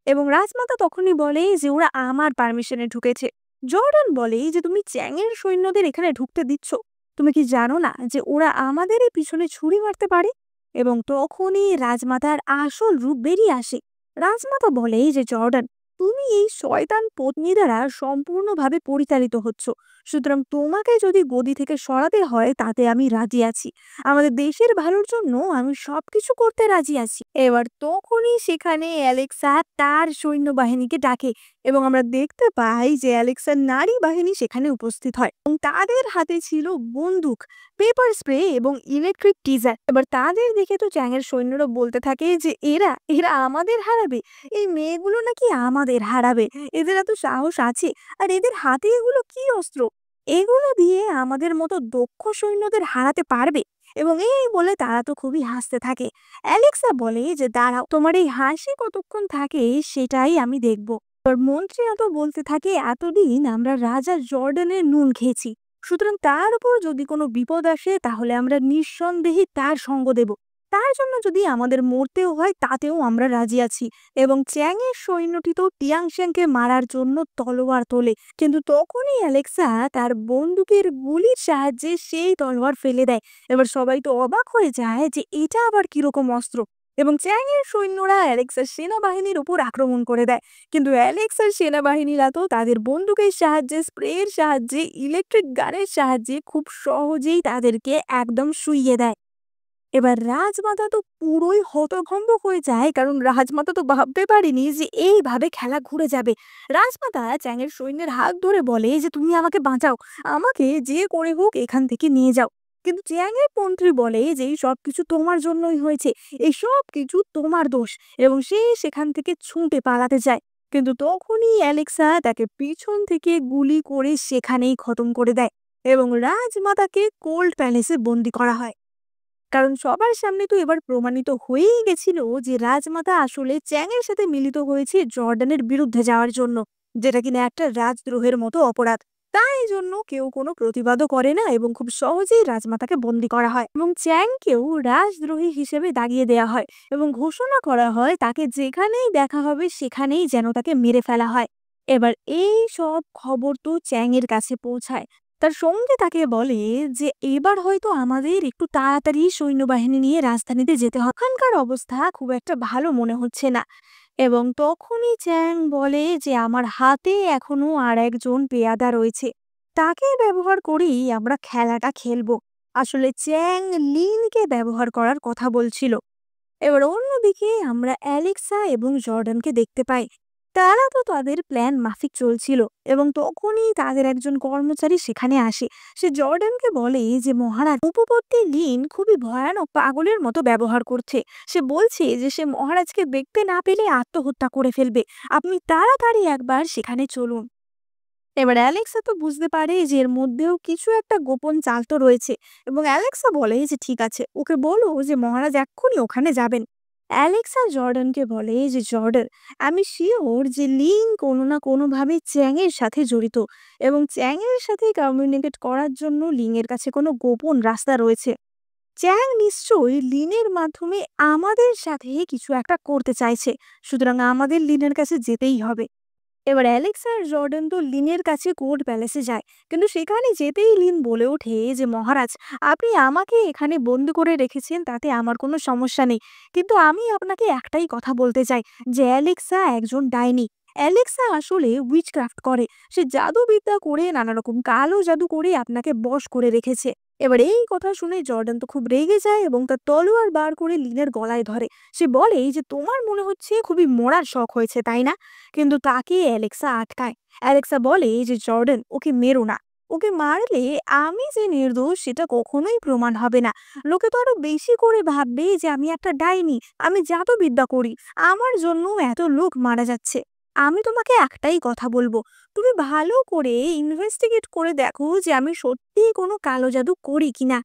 এবং রাজমাতা তখনই বলে যে ওরা আমার পারমিশনে ঢুকেছে। জর্ডান বলে যে তুমি চ্যাংয়ের সৈন্যদের এখানে ঢুকতে দিচ্ছ? তুমি কি জানো না যে ওরা আমাদেরই পিছনে ছুরি মারতে পারে? এবং তখনই রাজমাতার আসল রূপ বেরিয়ে আসে। রাজমাতা বলে যে জর্ডান, তুমি এই শয়তান পত্নী দ্বারা সম্পূর্ণভাবে পরিচালিত হচ্ছ, সুতরাং তোমাকে যদি গদি থেকে সরাতে হয় তাতে আমি রাজি আছি। আমাদের দেশের ভালোর জন্য আমি সবকিছু করতে রাজি আছি। এবার তখনই সেখানে অ্যালেক্সা তার সৈন্যবাহিনীকে ডাকে এবং আমরা দেখতে পাই যে অ্যালেক্সার নারী বাহিনী সেখানে উপস্থিত হয় এবং তাদের হাতে ছিল বন্দুক, পেপার স্প্রে এবং ইলেকট্রিক টিজার। এবার তাদের দেখে তো চ্যাংয়ের সৈন্যরা বলতে থাকে যে এরা এরা আমাদের হারাবে, এই মেয়েগুলো নাকি আমাদের হারাবে, এদের এত সাহস আছে, আর এদের হাতে এগুলো কি অস্ত্র, এগুলো দিয়ে আমাদের মতো দক্ষ সৈন্যদের হারাতে পারবে? এবং এই বলে তারা তো খুবই হাসতে থাকে। অ্যালেক্সা বলে যে দাঁড়াও, তোমার এই হাসি কতক্ষণ থাকে সেটাই আমি দেখব। এবার মন্ত্রীরা তো বলতে থাকে এতদিন আমরা রাজা জর্ডানের নুন খেয়েছি, সুতরাং তার উপর যদি কোনো বিপদ আসে তাহলে আমরা নিঃসন্দেহে তার সঙ্গ দেব। তার জন্য যদি আমাদের মরতেও হয় তাতেও আমরা রাজি আছি। এবং চ্যাংয়ের সৈন্যটি তো টিয়াংশেনকে মারার জন্য তলোয়ার তোলে, কিন্তু তখনই অ্যালেক্সা তার বন্দুকের গুলির সাহায্যে সেই তলোয়ার ফেলে দেয়। এবার সবাই তো অবাক হয়ে যায় যে এটা আবার কিরকম অস্ত্র। এবং চ্যাংয়ের সৈন্যরা অ্যালেক্সার সেনাবাহিনীর উপর আক্রমণ করে দেয়, কিন্তু অ্যালেক্সার সেনাবাহিনীরা তো তাদের বন্দুকের সাহায্যে, স্প্রের সাহায্যে, ইলেকট্রিক গানের সাহায্যে খুব সহজেই তাদেরকে একদম শুইয়ে দেয়। এবার রাজমাতা তো পুরোই হতভম্ব হয়ে যায়, কারণ রাজমাতা তো ভাবতে পারেনি যে এইভাবে খেলা ঘুরে যাবে। রাজমাতা চ্যাংয়ের সৈন্যের হাত ধরে বলে যে তুমি আমাকে বাঁচাও, আমাকে যে করে হোক এখান থেকে নিয়ে যাও। কিন্তু চ্যাংয়ের মন্ত্রী বলে যে এই সবকিছু তোমার জন্যই হয়েছে, এই সব কিছু তোমার দোষ। এবং সে সেখান থেকে ছুটে পালাতে যায়, কিন্তু তখনই অ্যালেক্সা তাকে পিছন থেকে গুলি করে সেখানেই খতম করে দেয় এবং রাজমাতাকে কোল্ড প্যালেসে বন্দি করা হয়। কারণ সবার সামনে তো এবার প্রমাণিত হয়েই গেছিল যে রাজমাতা আসলে চ্যাংয়ের সাথে মিলিত হয়েছে জর্ডানের বিরুদ্ধে যাওয়ার জন্য, যেটা কিনা একটা রাজদ্রোহের মতো অপরাধ। তাই জন্য কেউ কোনো প্রতিবাদও করে না এবং খুব সহজেই রাজমাতাকে বন্দি করা হয় এবং চ্যাংকেও রাজদ্রোহী হিসেবে দাগিয়ে দেওয়া হয় এবং ঘোষণা করা হয় তাকে যেখানেই দেখা হবে সেখানেই যেন তাকে মেরে ফেলা হয়। এবার এই সব খবর তো চ্যাংয়ের কাছে পৌঁছায়। তার সঙ্গে তাকে বলে যে এবার হয়তো আমাদের একটু তাড়াতাড়ি সৈন্যবাহিনী নিয়ে রাজধানীতে যেতে হবে, ওখানকার অবস্থা খুব একটা ভালো মনে হচ্ছে না। এবং তখনই চ্যাং বলে যে আমার হাতে এখনো আর একজন পেয়াদা রয়েছে, তাকে ব্যবহার করেই আমরা খেলাটা খেলবো। আসলে চ্যাং লিনকে ব্যবহার করার কথা বলছিল। এবার অন্যদিকে আমরা অ্যালেক্সা এবং জর্ডানকে দেখতে পাই। তারা তো তাদের প্ল্যান মাফিক চলছিল এবং তখনই তাদের একজন কর্মচারী সেখানে আসে। সে জর্ডানকে বলে যে মহারাজ, উপপত্তি লিন খুবই ভয়ানক পাগলের মতো ব্যবহার করছে। সে বলছে যে সে মহারাজকে দেখতে না পেলে আত্মহত্যা করে ফেলবে, আপনি তাড়াতাড়ি একবার সেখানে চলুন। এবার অ্যালেক্সা তো বুঝতে পারে যে এর মধ্যেও কিছু একটা গোপন চাল তো রয়েছে এবং অ্যালেক্সা বলে যে ঠিক আছে, ওকে বলো যে মহারাজ এক্ষুনি ওখানে যাবেন। অ্যালেক্সা জর্ডানকে বলে যে জর্ডান, আমি শিওর যে লিন কোনো না কোনোভাবে চ্যাংয়ের সাথে জড়িত এবং চ্যাংয়ের সাথে কমিউনিকেট করার জন্য লিংয়ের কাছে কোনো গোপন রাস্তা রয়েছে। চ্যাং নিশ্চয়ই লিনের মাধ্যমে আমাদের সাথে কিছু একটা করতে চাইছে, সুতরাং আমাদের লিনের কাছে যেতেই হবে। এবার অ্যালেক্স আর জর্ডন তো লিনের কাছে কোর্ট প্যালেসে যায়, কিন্তু সেখানে যেতেই লিন বলে ওঠে যে মহারাজ, আপনি আমাকে এখানে বন্দি করে রেখেছেন তাতে আমার কোনো সমস্যা নেই, কিন্তু আমি আপনাকে একটাই কথা বলতে চাই যে অ্যালেক্সা একজন ডাইনি। অ্যালেক্সা আসলে উইচক্রাফট করে, সে জাদুবিদ্যা করে নানা রকম কালো জাদু করে আপনাকে বশ করে রেখেছে। এবার এই কথা শুনে জর্ডান তো খুব রেগে যায় এবং তার তলোয়ার বার করে লিনের গলায় ধরে। সে বলে যে তোমার মনে হচ্ছে খুবই মরার শখ হয়েছে তাই না, কিন্তু তাকে অ্যালেক্সা আটকায়। অ্যালেক্সা বলে যে জর্ডান, ওকে মেরো না, ওকে মারলে আমি যে নির্দোষ সেটা কখনোই প্রমাণ হবে না। লোকে তো আরো বেশি করে ভাববে যে আমি একটা ডাইনি, আমি জাদুবিদ্যা করি, আমার জন্য এত লোক মারা যাচ্ছে। আমি তোমাকে একটাই কথা বলবো, তুমি ভালো করে ইনভেস্টিগেট করে দেখো যে আমি সত্যিই কোনো কালো জাদু করি কিনা।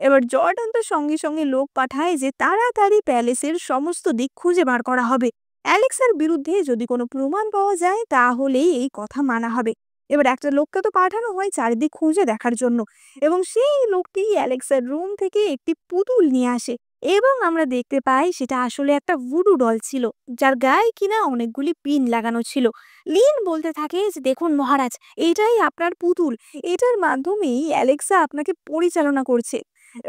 এবার জর্ডান তো সঙ্গে সঙ্গে লোক পাঠায় যে তাড়াতাড়ি প্যালেসের সমস্ত দিক খুঁজে বার করা হবে। অ্যালেক্সার বিরুদ্ধে যদি কোনো প্রমাণ পাওয়া যায় তাহলেই এই কথা মানা হবে। এবার একটা লোককে তো পাঠানো হয় চারিদিক খুঁজে দেখার জন্য, এবং সেই লোকটি অ্যালেক্সার রুম থেকে একটি পুতুল নিয়ে আসে এবং আমরা দেখতে পাই সেটা আসলে একটা ভুডু ডল ছিল, যার গায়ে কিনা অনেকগুলি পিন লাগানো ছিল। লিন বলতে থাকে যে দেখুন মহারাজ, এটাই আপনার পুতুল, এটার মাধ্যমেই অ্যালেক্সা আপনাকে পরিচালনা করছে।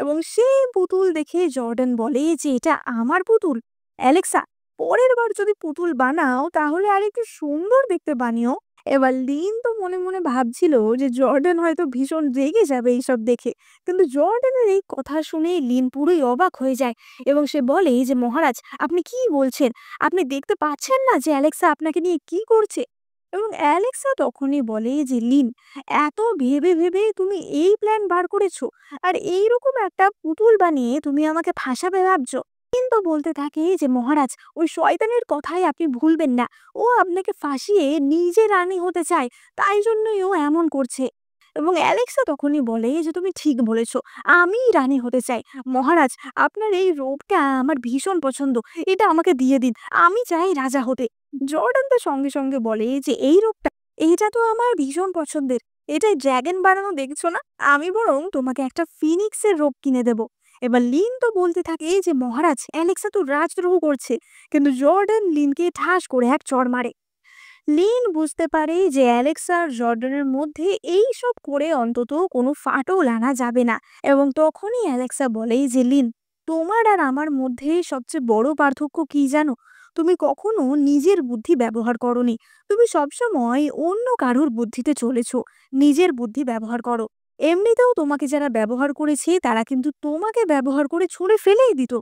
এবং সেই পুতুল দেখে জর্ডান বলে যে এটা আমার পুতুল। অ্যালেক্সা, পরের বার যদি পুতুল বানাও তাহলে আরেকটু সুন্দর দেখতে বানিও। এবার লিন তো মনে মনে ভাবছিল যে জর্ডান হয়তো ভীষণ রেগে যাবে এইসব দেখে, কিন্তু জর্ডানের এই কথা শুনে লিন পুরোই অবাক হয়ে যায় এবং সে বলে যে মহারাজ, আপনি কি বলছেন? আপনি দেখতে পাচ্ছেন না যে অ্যালেক্সা আপনাকে নিয়ে কি করছে? এবং অ্যালেক্সা তখনই বলে যে লিন, এত ভেবে ভেবে তুমি এই প্ল্যান বার করেছো, আর এইরকম একটা পুতুল বানিয়ে তুমি আমাকে ফাঁসাবে ভাবছো? কিন্তু বলতে থাকে যে মহারাজ, ওই শয়তানের কথাই আপনি ভুলবেন না, ও আপনাকে ফাঁসিয়ে নিজে রানী হতে চায়, তাই জন্যই ও এমন করছে। এবং অ্যালেক্সা তখনই বলে যে তুমি ঠিক বলেছো, আমি রানী হতে চাই। মহারাজ, আপনার এই রোগটা আমার ভীষণ পছন্দ, এটা আমাকে দিয়ে দিন, আমি চাই রাজা হতে। জর্ডান তো সঙ্গে সঙ্গে বলে যে এই রোগটা, এটা তো আমার ভীষণ পছন্দের, এটাই ড্র্যাগন বানানো দেখছো না, আমি বরং তোমাকে একটা ফিনিক্সের রোগ কিনে দেব। এবার লিন তো বলতে থাকে যে মহারাজ, অ্যালেক্সা তো রাজদ্রোহ করছে, কিন্তু জর্ডান লিনকে ঠাস করে এক চড় মারে। লিন বুঝতে পারে যে অ্যালেক্সা আর জর্ডানের মধ্যে এই সব করে অন্তত কোনো ফাটল আনা যাবে না, এবং তখনই অ্যালেক্সা বলে যে লিন, তোমার আর আমার মধ্যে সবচেয়ে বড় পার্থক্য কি জানো? তুমি কখনো নিজের বুদ্ধি ব্যবহার করনি, তুমি সবসময় অন্য কারোর বুদ্ধিতে চলেছো, নিজের বুদ্ধি ব্যবহার করো। এমনিতেও তোমাকে যারা ব্যবহার করেছে তারা কিন্তু তোমাকে ব্যবহার করে ছুঁড়ে ফেলেই দিত।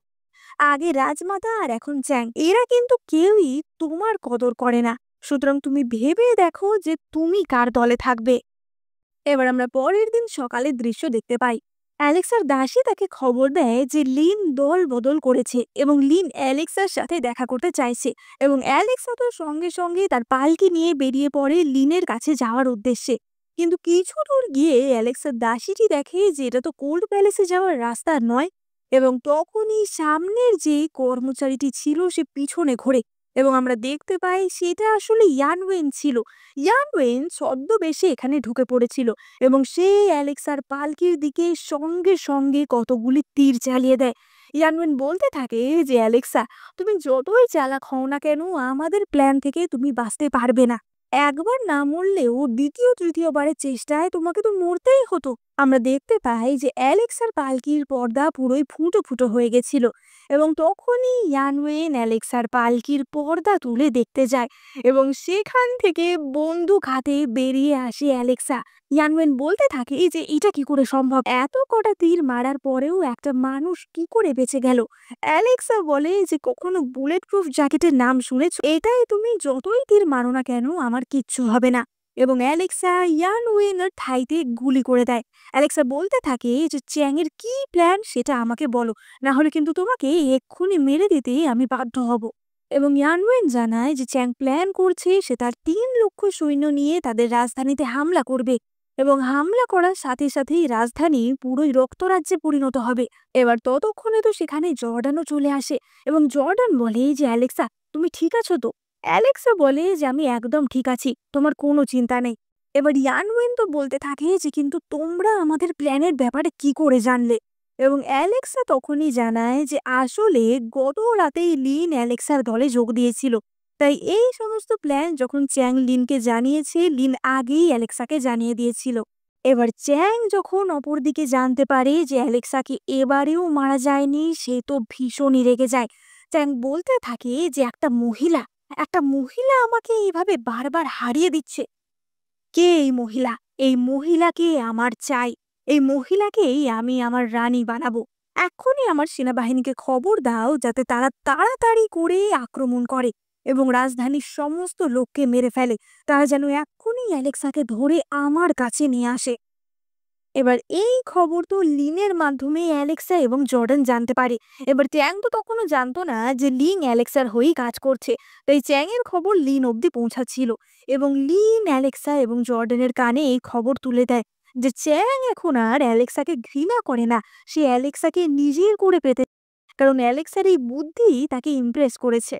আগে রাজমাতা আর এখন চ্যাং, এরা কিন্তু কেউই তোমার কদর করে না, সুতরাং তুমি ভেবে দেখো যে তুমি কার দলে থাকবে। এবার আমরা পরের দিন সকালের দৃশ্য দেখতে পাই। অ্যালেক্সার দাসী তাকে খবর দেয় যে লিন দল বদল করেছে এবং লিন অ্যালেক্সার সাথে দেখা করতে চাইছে, এবং অ্যালেক্সা তো সঙ্গে সঙ্গে তার পালকি নিয়ে বেরিয়ে পড়ে লিনের কাছে যাওয়ার উদ্দেশ্যে। কিন্তু কিছু দূর গিয়ে অ্যালেক্সার দাসীটি দেখে যে এটা তো কোল্ড প্যালেসে যাওয়ার রাস্তা নয়, এবং তখনই সামনের যে কর্মচারীটি ছিল সে পিছনে ঘোরে এবং আমরা দেখতে পাই সেটা আসলে ইয়ানওয়েন ছিল। ইয়ানওয়েন ছদ্মবেশে এখানে ঢুকে পড়েছিল এবং সে অ্যালেক্সার পালকির দিকে সঙ্গে সঙ্গে কতগুলি তীর চালিয়ে দেয়। ইয়ানওয়েন বলতে থাকে যে অ্যালেক্সা, তুমি যতই চালাক হও না কেন, আমাদের প্ল্যান থেকে তুমি বাঁচতে পারবে না। একবার না মরলেও দ্বিতীয় তৃতীয়বারের চেষ্টায় তোমাকে তো মরতেই হতো। আমরা দেখতে পাই যে অ্যালেক্সার পালকির পর্দা পুরোই ফুটো ফুটো হয়ে গেছিল, এবং তখনই ইয়ানওয়েন অ্যালেক্সার পালকির পর্দা তুলে দেখতে যায় এবং সেখান থেকে বন্দুক হাতে বেরিয়ে আসে অ্যালেক্সা। ইয়ানওয়েন বলতে থাকে যে এটা কি করে সম্ভব, এত কটা তীর মারার পরেও একটা মানুষ কি করে বেঁচে গেল? অ্যালেক্সা বলে যে কখনো বুলেট প্রুফ জ্যাকেটের নাম শুনেছ? এটাই তুমি যতই তীর মারো না কেন আমার কিচ্ছু হবে না। এবং অ্যালেক্সা ইয়ানওয়েনের থাইতে গুলি করে দেয়। অ্যালেক্সা বলতে থাকে যে চ্যাংয়ের কি প্ল্যান সেটা আমাকে বলো, না হলে কিন্তু তোমাকে এক্ষুনি মেরে দিতে আমি বাধ্য হব। এবং ইয়ানওয়েন জানায় যে চ্যাং প্ল্যান করছে সে তার 3 লক্ষ সৈন্য নিয়ে তাদের রাজধানীতে হামলা করবে। এবং হামলা করার সাথে সাথেই রাজধানী পুরোই রক্তরাজ্যে পরিণত হবে। এবার ততক্ষণে তো সেখানে জর্ডানও চলে আসে এবং জর্ডান বলে যে অ্যালেক্সা, তুমি ঠিক আছো তো? অ্যালেক্সা বলে যে আমি একদম ঠিক আছি, তোমার কোনো চিন্তা নেই। এবার ইয়ানওয়েন তো বলতে থাকে যে কিন্তু তোমরা আমাদের প্ল্যানের ব্যাপারে কি করে জানলে? এবং অ্যালেক্সা তখনই জানায় যে আসলে গত রাতেই লিন অ্যালেক্সার দলে যোগ দিয়েছিল। তাই এই সমস্ত প্ল্যান যখন চ্যাং লিনকে জানিয়েছে, লিন আগেই অ্যালেক্সাকে জানিয়ে দিয়েছিল। এবার চ্যাং যখন অপরদিকে জানতে পারে যে অ্যালেক্সাকে এবারেও মারা যায়নি, সে তো ভীষণই রেগে যায়। চ্যাং বলতে থাকে যে একটা মহিলা আমাকে এইভাবে বারবার হারিয়ে দিচ্ছে। কে এই মহিলা? এই মহিলাকে আমার চাই। এই মহিলাকেই আমি আমার রানী বানাবো। এক্ষুনি আমার সেনাবাহিনীকে খবর দাও যাতে তারা তাড়াতাড়ি করে আক্রমণ করে এবং রাজধানীর সমস্ত লোককে মেরে ফেলে। তারা যেন এক্ষুনি অ্যালেক্সাকে ধরে আমার কাছে নিয়ে আসে। এবার এই খবর তো লিনের মাধ্যমে অ্যালেক্সা এবং জর্ডান জানতে পারে। এবার চ্যাং তো তখনও জানতো না যে লিন অ্যালেক্সার হয়েই কাজ করছে। তাই চ্যাং এর খবর লিন অব্দি পৌঁছাচ্ছিল এবং লিন অ্যালেক্সা এবং জর্ডানের কানে এই খবর তুলে দেয় যে চ্যাং এখন আর অ্যালেক্সাকে ঘৃণা করে না, সে অ্যালেক্সাকে নিজের করে পেতে, কারণ অ্যালেক্সার এই বুদ্ধি তাকে ইমপ্রেস করেছে।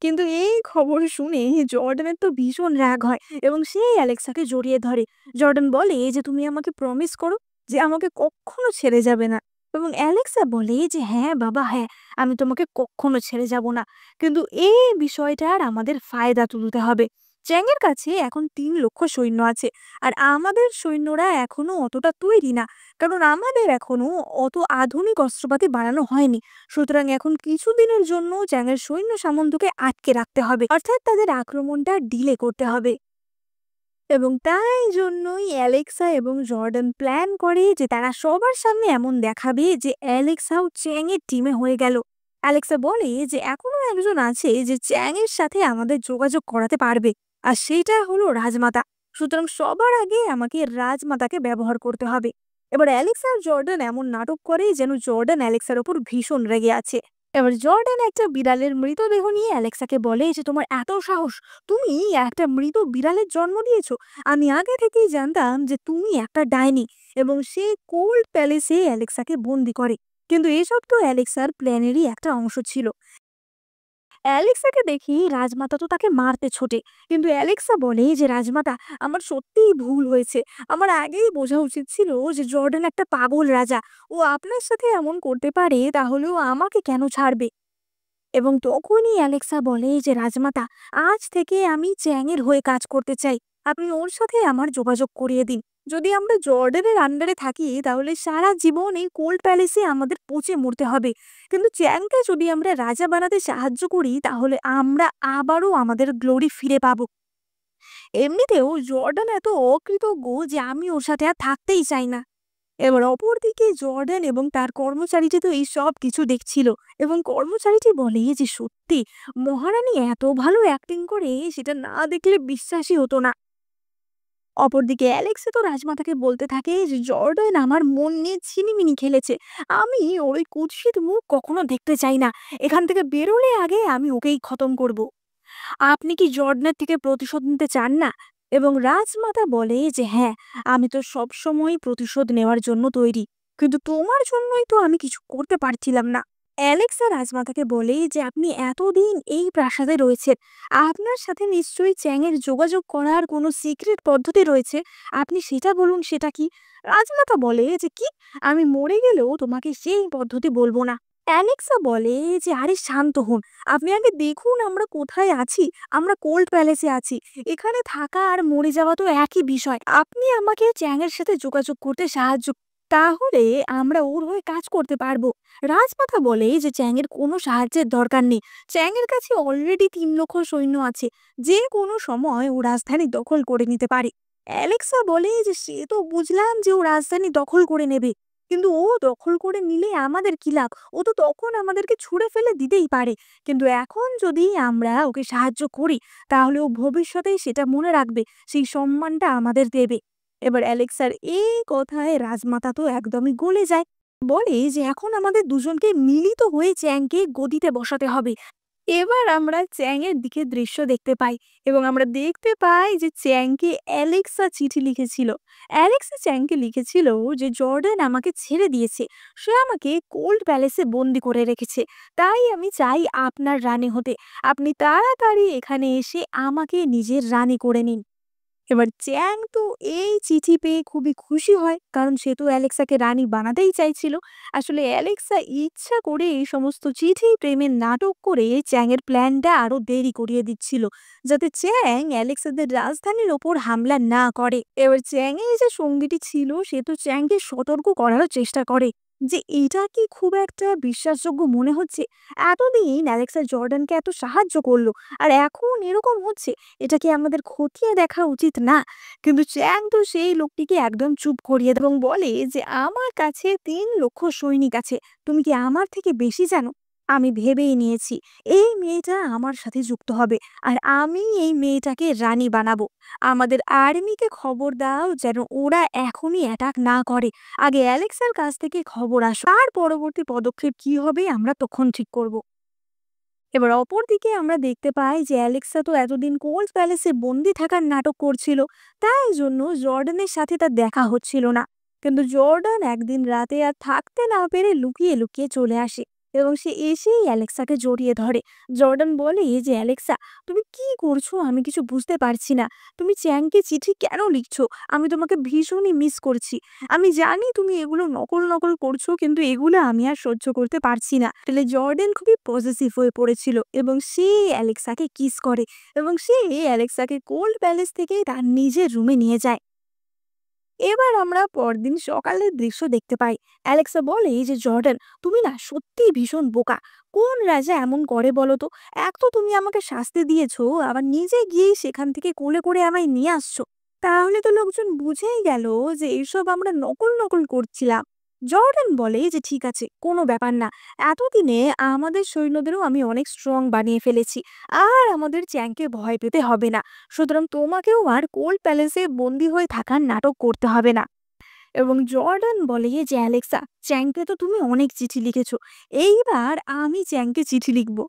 কিন্তু এই খবর শুনে জর্ডানের তো ভীষণ রাগ হয় এবং সে অ্যালেক্সাকে জড়িয়ে ধরে। জর্ডান বলে যে তুমি আমাকে প্রমিস করো যে আমাকে কখনো ছেড়ে যাবে না। এবং অ্যালেক্সা বলে যে হ্যাঁ বাবা, হ্যাঁ, আমি তোমাকে কখনো ছেড়ে যাব না, কিন্তু এই বিষয়টার আমাদের ফায়দা তুলতে হবে। চ্যাংয়ের কাছে এখন 3 লক্ষ সৈন্য আছে, আর আমাদের সৈন্যরা এখনো অতটা তৈরি না, কারণ আমাদের এখনো অত আধুনিক অস্ত্রপাতি বানানো হয়নি। সুতরাং এখন কিছুদিনের জন্য চ্যাংয়ের সৈন্য সামন্তকে আটকে রাখতে হবে, অর্থাৎ তাদের আক্রমণটা ডিলে করতে হবে। এবং তাই জন্যই অ্যালেক্সা এবং জর্ডান প্ল্যান করে যে তারা সবার সামনে এমন দেখাবে যে অ্যালেক্সাও চ্যাংয়ের টিমে হয়ে গেল। অ্যালেক্সা বলে যে এখনো একজন আছে যে চ্যাংয়ের সাথে আমাদের যোগাযোগ করাতে পারবে, আর সেটা হলো রাজমাতা। সুতরাং সবার আগে আমাকে রাজমাতাকে ব্যবহার করতে হবে। এবার অ্যালেক্সা আর জর্ডান এমন নাটক করে যেন জর্ডান অ্যালেক্সার ওপর ভীষণ রেগে আছে। এবার জর্ডান একটা বিড়ালের মৃতদেহ নিয়ে অ্যালেক্সাকে বলে যে তোমার এত সাহস, তুমি একটা মৃত বিড়ালের জন্ম দিয়েছো। আমি আগে থেকেই জানতাম যে তুমি একটা ডাইনি। এবং সে কোল্ড প্যালেসে অ্যালেক্সাকে বন্দি করে। কিন্তু এসব তো অ্যালেক্সার প্ল্যানেরই একটা অংশ ছিল। অ্যালেক্সাকে দেখি রাজমাতা তো তাকে মারতে ছোটে, কিন্তু অ্যালেক্সা বলে যে রাজমাতা, আমার সত্যিই ভুল হয়েছে। আমার আগেই বোঝা উচিত ছিল যে জর্ডান একটা পাগল রাজা। ও আপনার সাথে এমন করতে পারে, তাহলেও আমাকে কেন ছাড়বে? এবং তখনই অ্যালেক্সা বলে যে রাজমাতা, আজ থেকে আমি চ্যাংয়ের হয়ে কাজ করতে চাই। আপনি ওর সাথে আমার যোগাযোগ করিয়ে দিন। যদি আমরা জর্ডানের আন্ডারে থাকি তাহলে সারা জীবন এই কোল্ড প্যালেসে আমাদের পচে মরতে হবে, কিন্তু চ্যাংকে যদি আমরা রাজা বানাতে সাহায্য করি তাহলে আমরা আবারও আমাদের গ্লোরি ফিরে পাবো। এমনিতেও জর্ডান এত অকৃতজ্ঞ যে আমি ওর সাথে আর থাকতেই চাই না। এবার অপরদিকে জর্ডান এবং তার কর্মচারীটি তো এই সব কিছু দেখছিল এবং কর্মচারীটি বলে যে সত্যি মহারানী এত ভালো অ্যাক্টিং করে, সেটা না দেখলে বিশ্বাসই হতো না। অপরদিকে অ্যালেক্সে তো রাজমাতাকে বলতে থাকে যে জর্ডান আমার মন নিয়ে ছিনিমিনি খেলেছে। আমি ওর ওই কুৎসিত মুখ কখনো দেখতে চাই না। এখান থেকে বেরোলে আগে আমি ওকেই খতম করব। আপনি কি জর্ডানের থেকে প্রতিশোধ নিতে চান না? এবং রাজমাতা বলে যে হ্যাঁ, আমি তো সবসময় প্রতিশোধ নেওয়ার জন্য তৈরি, কিন্তু তোমার জন্যই তো আমি কিছু করতে পারছিলাম না। অ্যালেক্সা রাজমাতাকে বলে যে আপনি এতদিন এই প্রাসাদে রয়েছেন, আপনার সাথে নিশ্চয়ই চ্যাংয়ের যোগাযোগ করার কোনো সিক্রেট পদ্ধতি রয়েছে। আপনি সেটা বলুন, সেটা কি? রাজমাতা বলে যে কি, আমি মরে গেলেও তোমাকে সেই পদ্ধতি বলবো না। অ্যালেক্সা বলে যে আরে শান্ত হন, আপনি আগে দেখুন আমরা কোথায় আছি। আমরা কোল্ড প্যালেসে আছি। এখানে থাকা আর মরে যাওয়া তো একই বিষয়। আপনি আমাকে চ্যাংয়ের সাথে যোগাযোগ করতে সাহায্য, তাহলে আমরা ওর হয়ে কাজ করতে পারবো। রাজমাতা বলে যে চ্যাংয়ের কোনো সাহায্যের দরকার নেই। চ্যাংয়ের কাছে অলরেডি 3 লক্ষ সৈন্য আছে, যে কোনো সময় ও রাজধানী দখল করে নিতে পারে। অ্যালেক্সা বলে যে সে তো বুঝলাম যে ও রাজধানী দখল করে নেবে, কিন্তু ও দখল করে নিলে আমাদের কি লাভ? ও তো তখন আমাদেরকে ছুঁড়ে ফেলে দিতেই পারে। কিন্তু এখন যদি আমরা ওকে সাহায্য করি তাহলে ও ভবিষ্যতে সেটা মনে রাখবে, সেই সম্মানটা আমাদের দেবে। এবার অ্যালেক্সার এই কথায় রাজমাতা তো একদমই গলে যায়। বলে যে এখন আমাদের দুজনকে মিলিত হয়ে চ্যাংকে গদিতে বসাতে হবে। এবার আমরা চ্যাংয়ের দিকে দৃশ্য দেখতে পাই এবং আমরা দেখতে পাই যে চ্যাংকে অ্যালেক্সা চিঠি লিখেছিল। অ্যালেক্সা চ্যাংকে লিখেছিল যে জর্ডান আমাকে ছেড়ে দিয়েছে, সে আমাকে কোল্ড প্যালেসে বন্দি করে রেখেছে, তাই আমি চাই আপনার রানী হতে। আপনি তাড়াতাড়ি এখানে এসে আমাকে নিজের রানী করে নিন। এবার চ্যাং তো এই চিঠি পেয়ে খুবই খুশি হয়, কারণ সে তো অ্যালেক্সাকে রানী বানাতেই চাইছিল। আসলে অ্যালেক্সা ইচ্ছা করে এই সমস্ত চিঠি প্রেমের নাটক করে চ্যাংয়ের প্ল্যানটা আরো দেরি করিয়ে দিচ্ছিল, যাতে চ্যাং অ্যালেক্সাদের রাজধানীর ওপর হামলা না করে। এবার চ্যাংয়ের যে সঙ্গীটি ছিল সে তো চ্যাংকে সতর্ক করারও চেষ্টা করে যে এটা কি খুব একটা বিশ্বাসযোগ্য মনে হচ্ছে, এতদিন অ্যালেক্সা জর্ডানকে এত সাহায্য করলো আর এখন এরকম হচ্ছে, এটা কি আমাদের খতিয়ে দেখা উচিত না? কিন্তু চ্যাং তো সেই লোকটিকে একদম চুপ করিয়ে দেয় এবং বলে যে আমার কাছে ৩ লক্ষ সৈনিক আছে, তুমি কি আমার থেকে বেশি জানো? আমি ভেবেই নিয়েছি এই মেয়েটা আমার সাথে যুক্ত হবে আর আমি এই মেয়েটাকে রানী বানাবো। আমাদের আর্মিকে খবর দাও যেন ওরা এখনই অ্যাটাক না করে, আগে অ্যালেক্সার কাছ থেকে খবর আসো, আর পরবর্তী পদক্ষেপ কি হবে আমরা তখন ঠিক করব। এবার অপরদিকে আমরা দেখতে পাই যে অ্যালেক্সা তো এতদিন কোল্ড প্যালেসে বন্দি থাকার নাটক করছিল, তাই জন্য জর্ডানের সাথে তার দেখা হচ্ছিল না। কিন্তু জর্ডান একদিন রাতে আর থাকতে না পেরে লুকিয়ে লুকিয়ে চলে আসে এবং সে এসেই অ্যালেক্সাকে জড়িয়ে ধরে। জর্ডান বলে যে অ্যালেক্সা, তুমি কি করছো আমি কিছু বুঝতে পারছি না, তুমি চ্যাংকে চিঠি কেন লিখছো? আমি তোমাকে ভীষণই মিস করছি। আমি জানি তুমি এগুলো নকল নকল করছো, কিন্তু এগুলো আমি আর সহ্য করতে পারছি না। তাহলে জর্ডেন খুবই পজেসিভ হয়ে পড়েছিল এবং সে অ্যালেক্সাকে কিস করে এবং সে অ্যালেক্সাকে কোল্ড প্যালেস থেকে তার নিজের রুমে নিয়ে যায়। এবার আমরা পরদিন সকালের দৃশ্য দেখতে পাই। অ্যালেক্সা বলে যে জর্ডান, তুমি না সত্যিই ভীষণ বোকা। কোন রাজা এমন করে বলো তো? এক তো তুমি আমাকে শাস্তি দিয়েছো, আবার নিজে গিয়ে সেখান থেকে কোলে করে আমায় নিয়ে আসছো। তাহলে তো লোকজন বুঝেই গেল যে এইসব আমরা নকল নকল করছিলাম। জর্ডান বলে যে ঠিক আছে, কোনো ব্যাপার না, এতদিনে আমাদের সৈন্যদেরও আমি অনেক স্ট্রং বানিয়ে ফেলেছি, আর আমাদের চ্যাংকে ভয় পেতে হবে না। সুতরাং তোমাকেও আর কোল্ড প্যালেসে বন্দি হয়ে থাকার নাটক করতে হবে না। এবং জর্ডান বলে যে অ্যালেক্সা, চ্যাংকে তো তুমি অনেক চিঠি লিখেছো, এইবার আমি চ্যাংকে চিঠি লিখবো।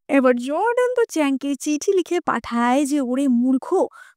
এবার জর্ডান তো চ্যাংকে চিঠি লিখে পাঠায় যে ওরে মূর্খ,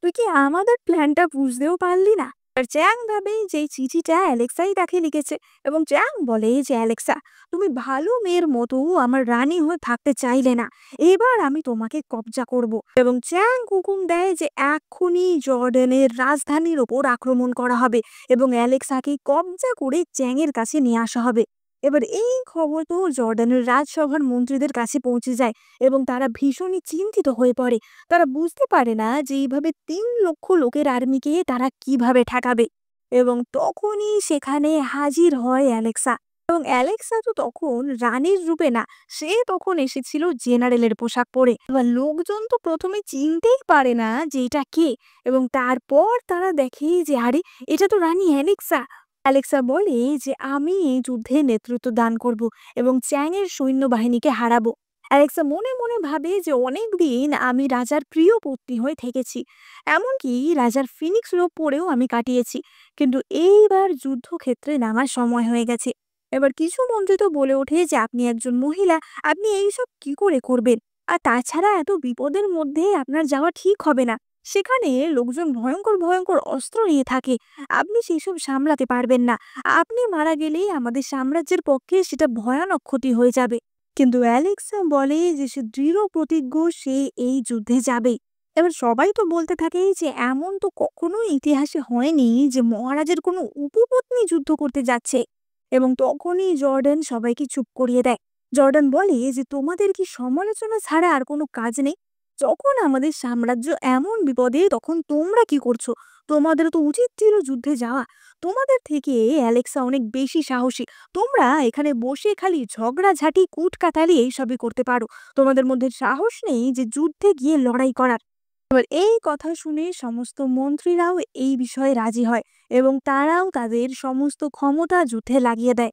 তুই কি আমাদের প্ল্যানটা বুঝতেও পারলি না? আর চ্যাং ভাবে যে এই চিঠিটা অ্যালেক্সাই তাকে লিখেছে এবং চ্যাং বলে যে অ্যালেক্সা, তুমি ভালো মেয়ের মতো আমার রানী হয়ে থাকতে চাইলে না, এবার আমি তোমাকে কবজা করব। এবং চ্যাং হুকুম দেয় যে এক্ষুনি জর্ডানের রাজধানীর ওপর আক্রমণ করা হবে এবং অ্যালেক্সাকে কবজা করে চ্যাংয়ের কাছে নিয়ে আসা হবে। এবার এই খবর তো জর্ডানের রাজসভার মন্ত্রীদের কাছে পৌঁছে যায় এবং তারা ভীষণই চিন্তিত হয়ে পড়ে। তারা বুঝতে পারে না যে এইভাবে ৩ লক্ষ লোকের আর্মিকে তারা কিভাবে ঠেকাবে। এবং তখনই সেখানে হাজির হয় অ্যালেক্সা। এবং অ্যালেক্সা তো তখন রানীর রূপে না, সে তখন এসেছিল জেনারেলের পোশাক পরে। এবার লোকজন তো প্রথমে চিনতেই পারে না যে এটা কে, এবং তারপর তারা দেখে যে আরে, এটা তো রানী অ্যালেক্সা। অ্যালেক্সা বলে যে আমি এই যুদ্ধে নেতৃত্ব দান করব এবং চ্যাংয়ের সৈন্যবাহিনীকে হারাবো। অ্যালেক্সা মনে মনে ভাবে যে অনেক দিন আমি রাজার প্রিয় পত্নী হয়ে থেকেছি, এমনকি রাজার ফিনিক্স রোগ পরেও আমি কাটিয়েছি, কিন্তু এইবার যুদ্ধক্ষেত্রে নামার সময় হয়ে গেছে। এবার কিছু মন্ত্রী তো বলে ওঠে যে আপনি একজন মহিলা, আপনি এইসব কি করে করবেন? আর তাছাড়া এত বিপদের মধ্যে আপনার যাওয়া ঠিক হবে না, সেখানে লোকজন ভয়ঙ্কর ভয়ঙ্কর অস্ত্র নিয়ে থাকে, আপনি সেসব সামলাতে পারবেন না, আপনি মারা গেলেই আমাদের সাম্রাজ্যের পক্ষে সেটা ভয়ানক ক্ষতি হয়ে যাবে। কিন্তু অ্যালেক্সা বলে যে সে দৃঢ় প্রতিজ্ঞ, সে এই যুদ্ধে যাবে। এবার সবাই তো বলতে থাকে যে এমন তো কখনো ইতিহাসে হয়নি যে মহারাজের কোনো উপপত্নী যুদ্ধ করতে যাচ্ছে। এবং তখনই জর্ডান সবাইকে চুপ করিয়ে দেয়। জর্ডান বলে যে তোমাদের কি সমালোচনা ছাড়া আর কোনো কাজ নেই? যখন আমাদের সাম্রাজ্য এমন বিপদে তখন তোমরা কি করছো? তোমাদের তো উচিত ছিল যুদ্ধে যাওয়া। তোমাদের থেকে অ্যালেক্সা অনেক বেশি সাহসী। তোমরা এখানে বসে খালি ঝগড়াঝাঁটি কুটকাটালি এইসবই করতে পারো। তোমাদের মধ্যে সাহস নেই যে যুদ্ধে গিয়ে লড়াই করার। এবার এই কথা শুনে সমস্ত মন্ত্রীরাও এই বিষয়ে রাজি হয় এবং তারাও তাদের সমস্ত ক্ষমতা যুদ্ধে লাগিয়ে দেয়।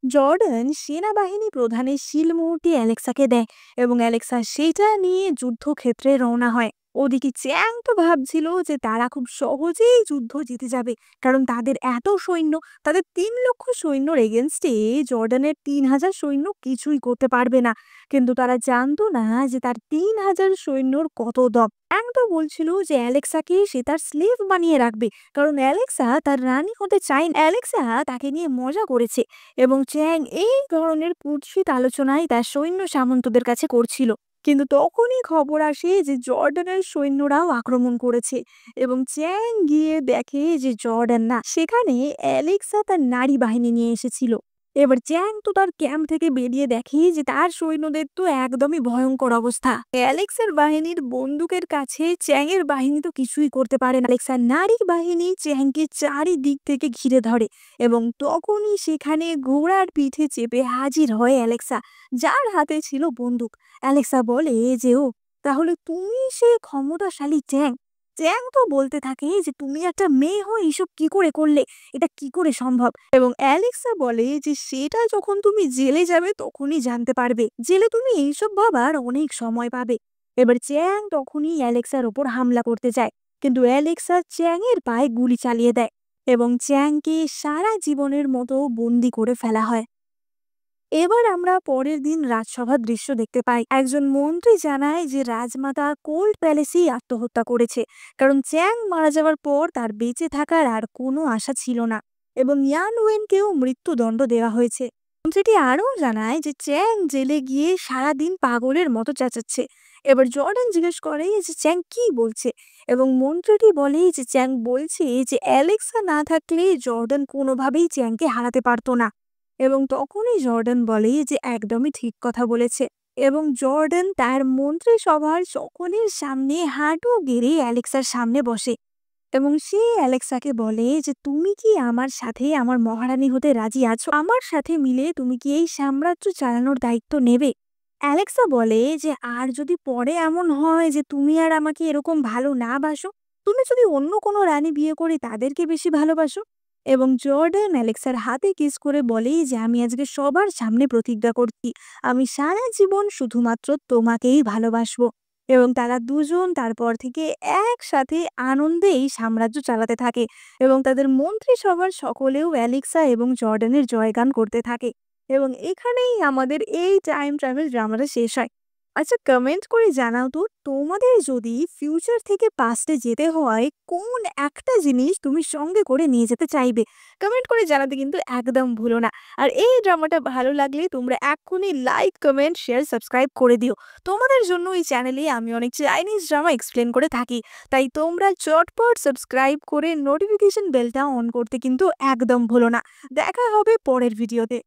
জর্ডান সেনাবাহিনী প্রধানের শিলমোহরটি অ্যালেক্সাকে দেয় এবং অ্যালেক্সা সেটা নিয়ে যুদ্ধক্ষেত্রে রওনা হয়। ওদিকে চ্যাং তো ভাবছিল যে তারা খুব সহজেই যুদ্ধ জিতে যাবে, কারণ তাদের এত সৈন্য, তাদের ৩ লক্ষ সৈন্যর এগেনস্টে জর্ডানের ৩,০০০ সৈন্য কিছুই করতে পারবে না। কিন্তু তারা জানতো না যে তার ৩,০০০ সৈন্যর কত দম। চ্যাং তো বলছিল যে অ্যালেক্সাকে সে তার স্লেভ বানিয়ে রাখবে, কারণ অ্যালেক্সা তার রানী হতে চায় না। অ্যালেক্সা তাকে নিয়ে মজা করেছে এবং চ্যাং এই ধরনের কুৎসিত আলোচনায় তার সৈন্য সামন্তদের কাছে করছিল। কিন্তু তখনই খবর আসে যে জর্ডানের সৈন্যরাও আক্রমণ করেছে এবং চ্যাং গিয়ে দেখে যে জর্ডান না, সেখানে অ্যালেক্সা তার নারী বাহিনী নিয়ে এসেছিল। এবার চ্যাং তো তার ক্যাম্প থেকে বেরিয়ে দেখে যে তার সৈন্যদের তো একদমই ভয়ঙ্কর অবস্থা। অ্যালেক্সের বাহিনীর বন্দুকের কাছে চ্যাং এর বাহিনী তো কিছুই করতে পারে না। অ্যালেক্সার নারী বাহিনী চ্যাংকে চারিদিক থেকে ঘিরে ধরে এবং তখনই সেখানে ঘোড়ার পিঠে চেপে হাজির হয় অ্যালেক্সা, যার হাতে ছিল বন্দুক। অ্যালেক্সা বলে যে ও তাহলে তুমি সে ক্ষমতাশালী চ্যাং। চ্যাং তো বলতে থাকে যে তুমি একটা মেয়ে হয়ে এসব কি করে করলে, এটা কি করে সম্ভব। এবং অ্যালেক্সা বলে যে সেটা যখন তুমি জেলে যাবে তখনই জানতে পারবে, জেলে তুমি এইসব ভাবার অনেক সময় পাবে। এবার চ্যাং তখনই অ্যালেক্সার ওপর হামলা করতে যায়, কিন্তু অ্যালেক্সা চ্যাং এর পায়ে গুলি চালিয়ে দেয় এবং চ্যাংকে সারা জীবনের মতো বন্দি করে ফেলা হয়। এবার আমরা পরের দিন রাজসভার দৃশ্য দেখতে পাই। একজন মন্ত্রী জানায় যে রাজমাতা কোল্ড প্যালেসেই আত্মহত্যা করেছে, কারণ চ্যাং মারা যাওয়ার পর তার বেঁচে থাকার আর কোনো আশা ছিল না এবং ইয়ান ওয়েনকেও মৃত্যুদণ্ড দেওয়া হয়েছে। মন্ত্রীটি আরও জানায় যে চ্যাং জেলে গিয়ে সারাদিন পাগলের মতো চেঁচাচ্ছে। এবার জর্ডান জিজ্ঞেস করে যে চ্যাং কি বলছে এবং মন্ত্রীটি বলে যে চ্যাং বলছে যে অ্যালেক্সা না থাকলে জর্ডান কোনোভাবেই চ্যাংকে হারাতে পারতো না। এবং তখনই জর্ডান বলে যে একদমই ঠিক কথা বলেছে এবং জর্ডান তার মন্ত্রিসভার সকলের সামনে হাঁটু গেড়ে অ্যালেক্সার সামনে বসে এবং সে অ্যালেক্সাকে বলে যে তুমি কি আমার সাথে আমার মহারানী হতে রাজি আছো? আমার সাথে মিলে তুমি কি এই সাম্রাজ্য চালানোর দায়িত্ব নেবে? অ্যালেক্সা বলে যে আর যদি পরে এমন হয় যে তুমি আর আমাকে এরকম ভালো না বাসো, তুমি যদি অন্য কোনো রানী বিয়ে করে তাদেরকে বেশি ভালোবাসো। এবং জর্ডান অ্যালেক্সার হাতে কিস করে বলে যে আমি আজকে সবার সামনে প্রতিজ্ঞা করছি, আমি সারা জীবন শুধুমাত্র তোমাকেই ভালোবাসবো। এবং তারা দুজন তারপর থেকে একসাথে আনন্দে এই সাম্রাজ্য চালাতে থাকে এবং তাদের মন্ত্রিসভার সকলেও অ্যালেক্সা এবং জর্ডানের জয়গান করতে থাকে। এবং এখানেই আমাদের এই টাইম ট্রাভেল ড্রামাটা শেষ হয়। আচ্ছা, কমেন্ট করে জানাও তো, তোমাদের যদি ফিউচার থেকে পাস্টে যেতে হয় কোন একটা জিনিস তুমি সঙ্গে করে নিয়ে যেতে চাইবে? কমেন্ট করে জানাতে কিন্তু একদম ভুলো না। আর এই ড্রামাটা ভালো লাগলে তোমরা এক্ষুনি লাইক, কমেন্ট, শেয়ার, সাবস্ক্রাইব করে দিও। তোমাদের জন্য এই চ্যানেলে আমি অনেক চাইনিজ ড্রামা এক্সপ্লেন করে থাকি, তাই তোমরা চটপট সাবস্ক্রাইব করে নোটিফিকেশন বেলটা অন করতে কিন্তু একদম ভুলো না। দেখা হবে পরের ভিডিওতে।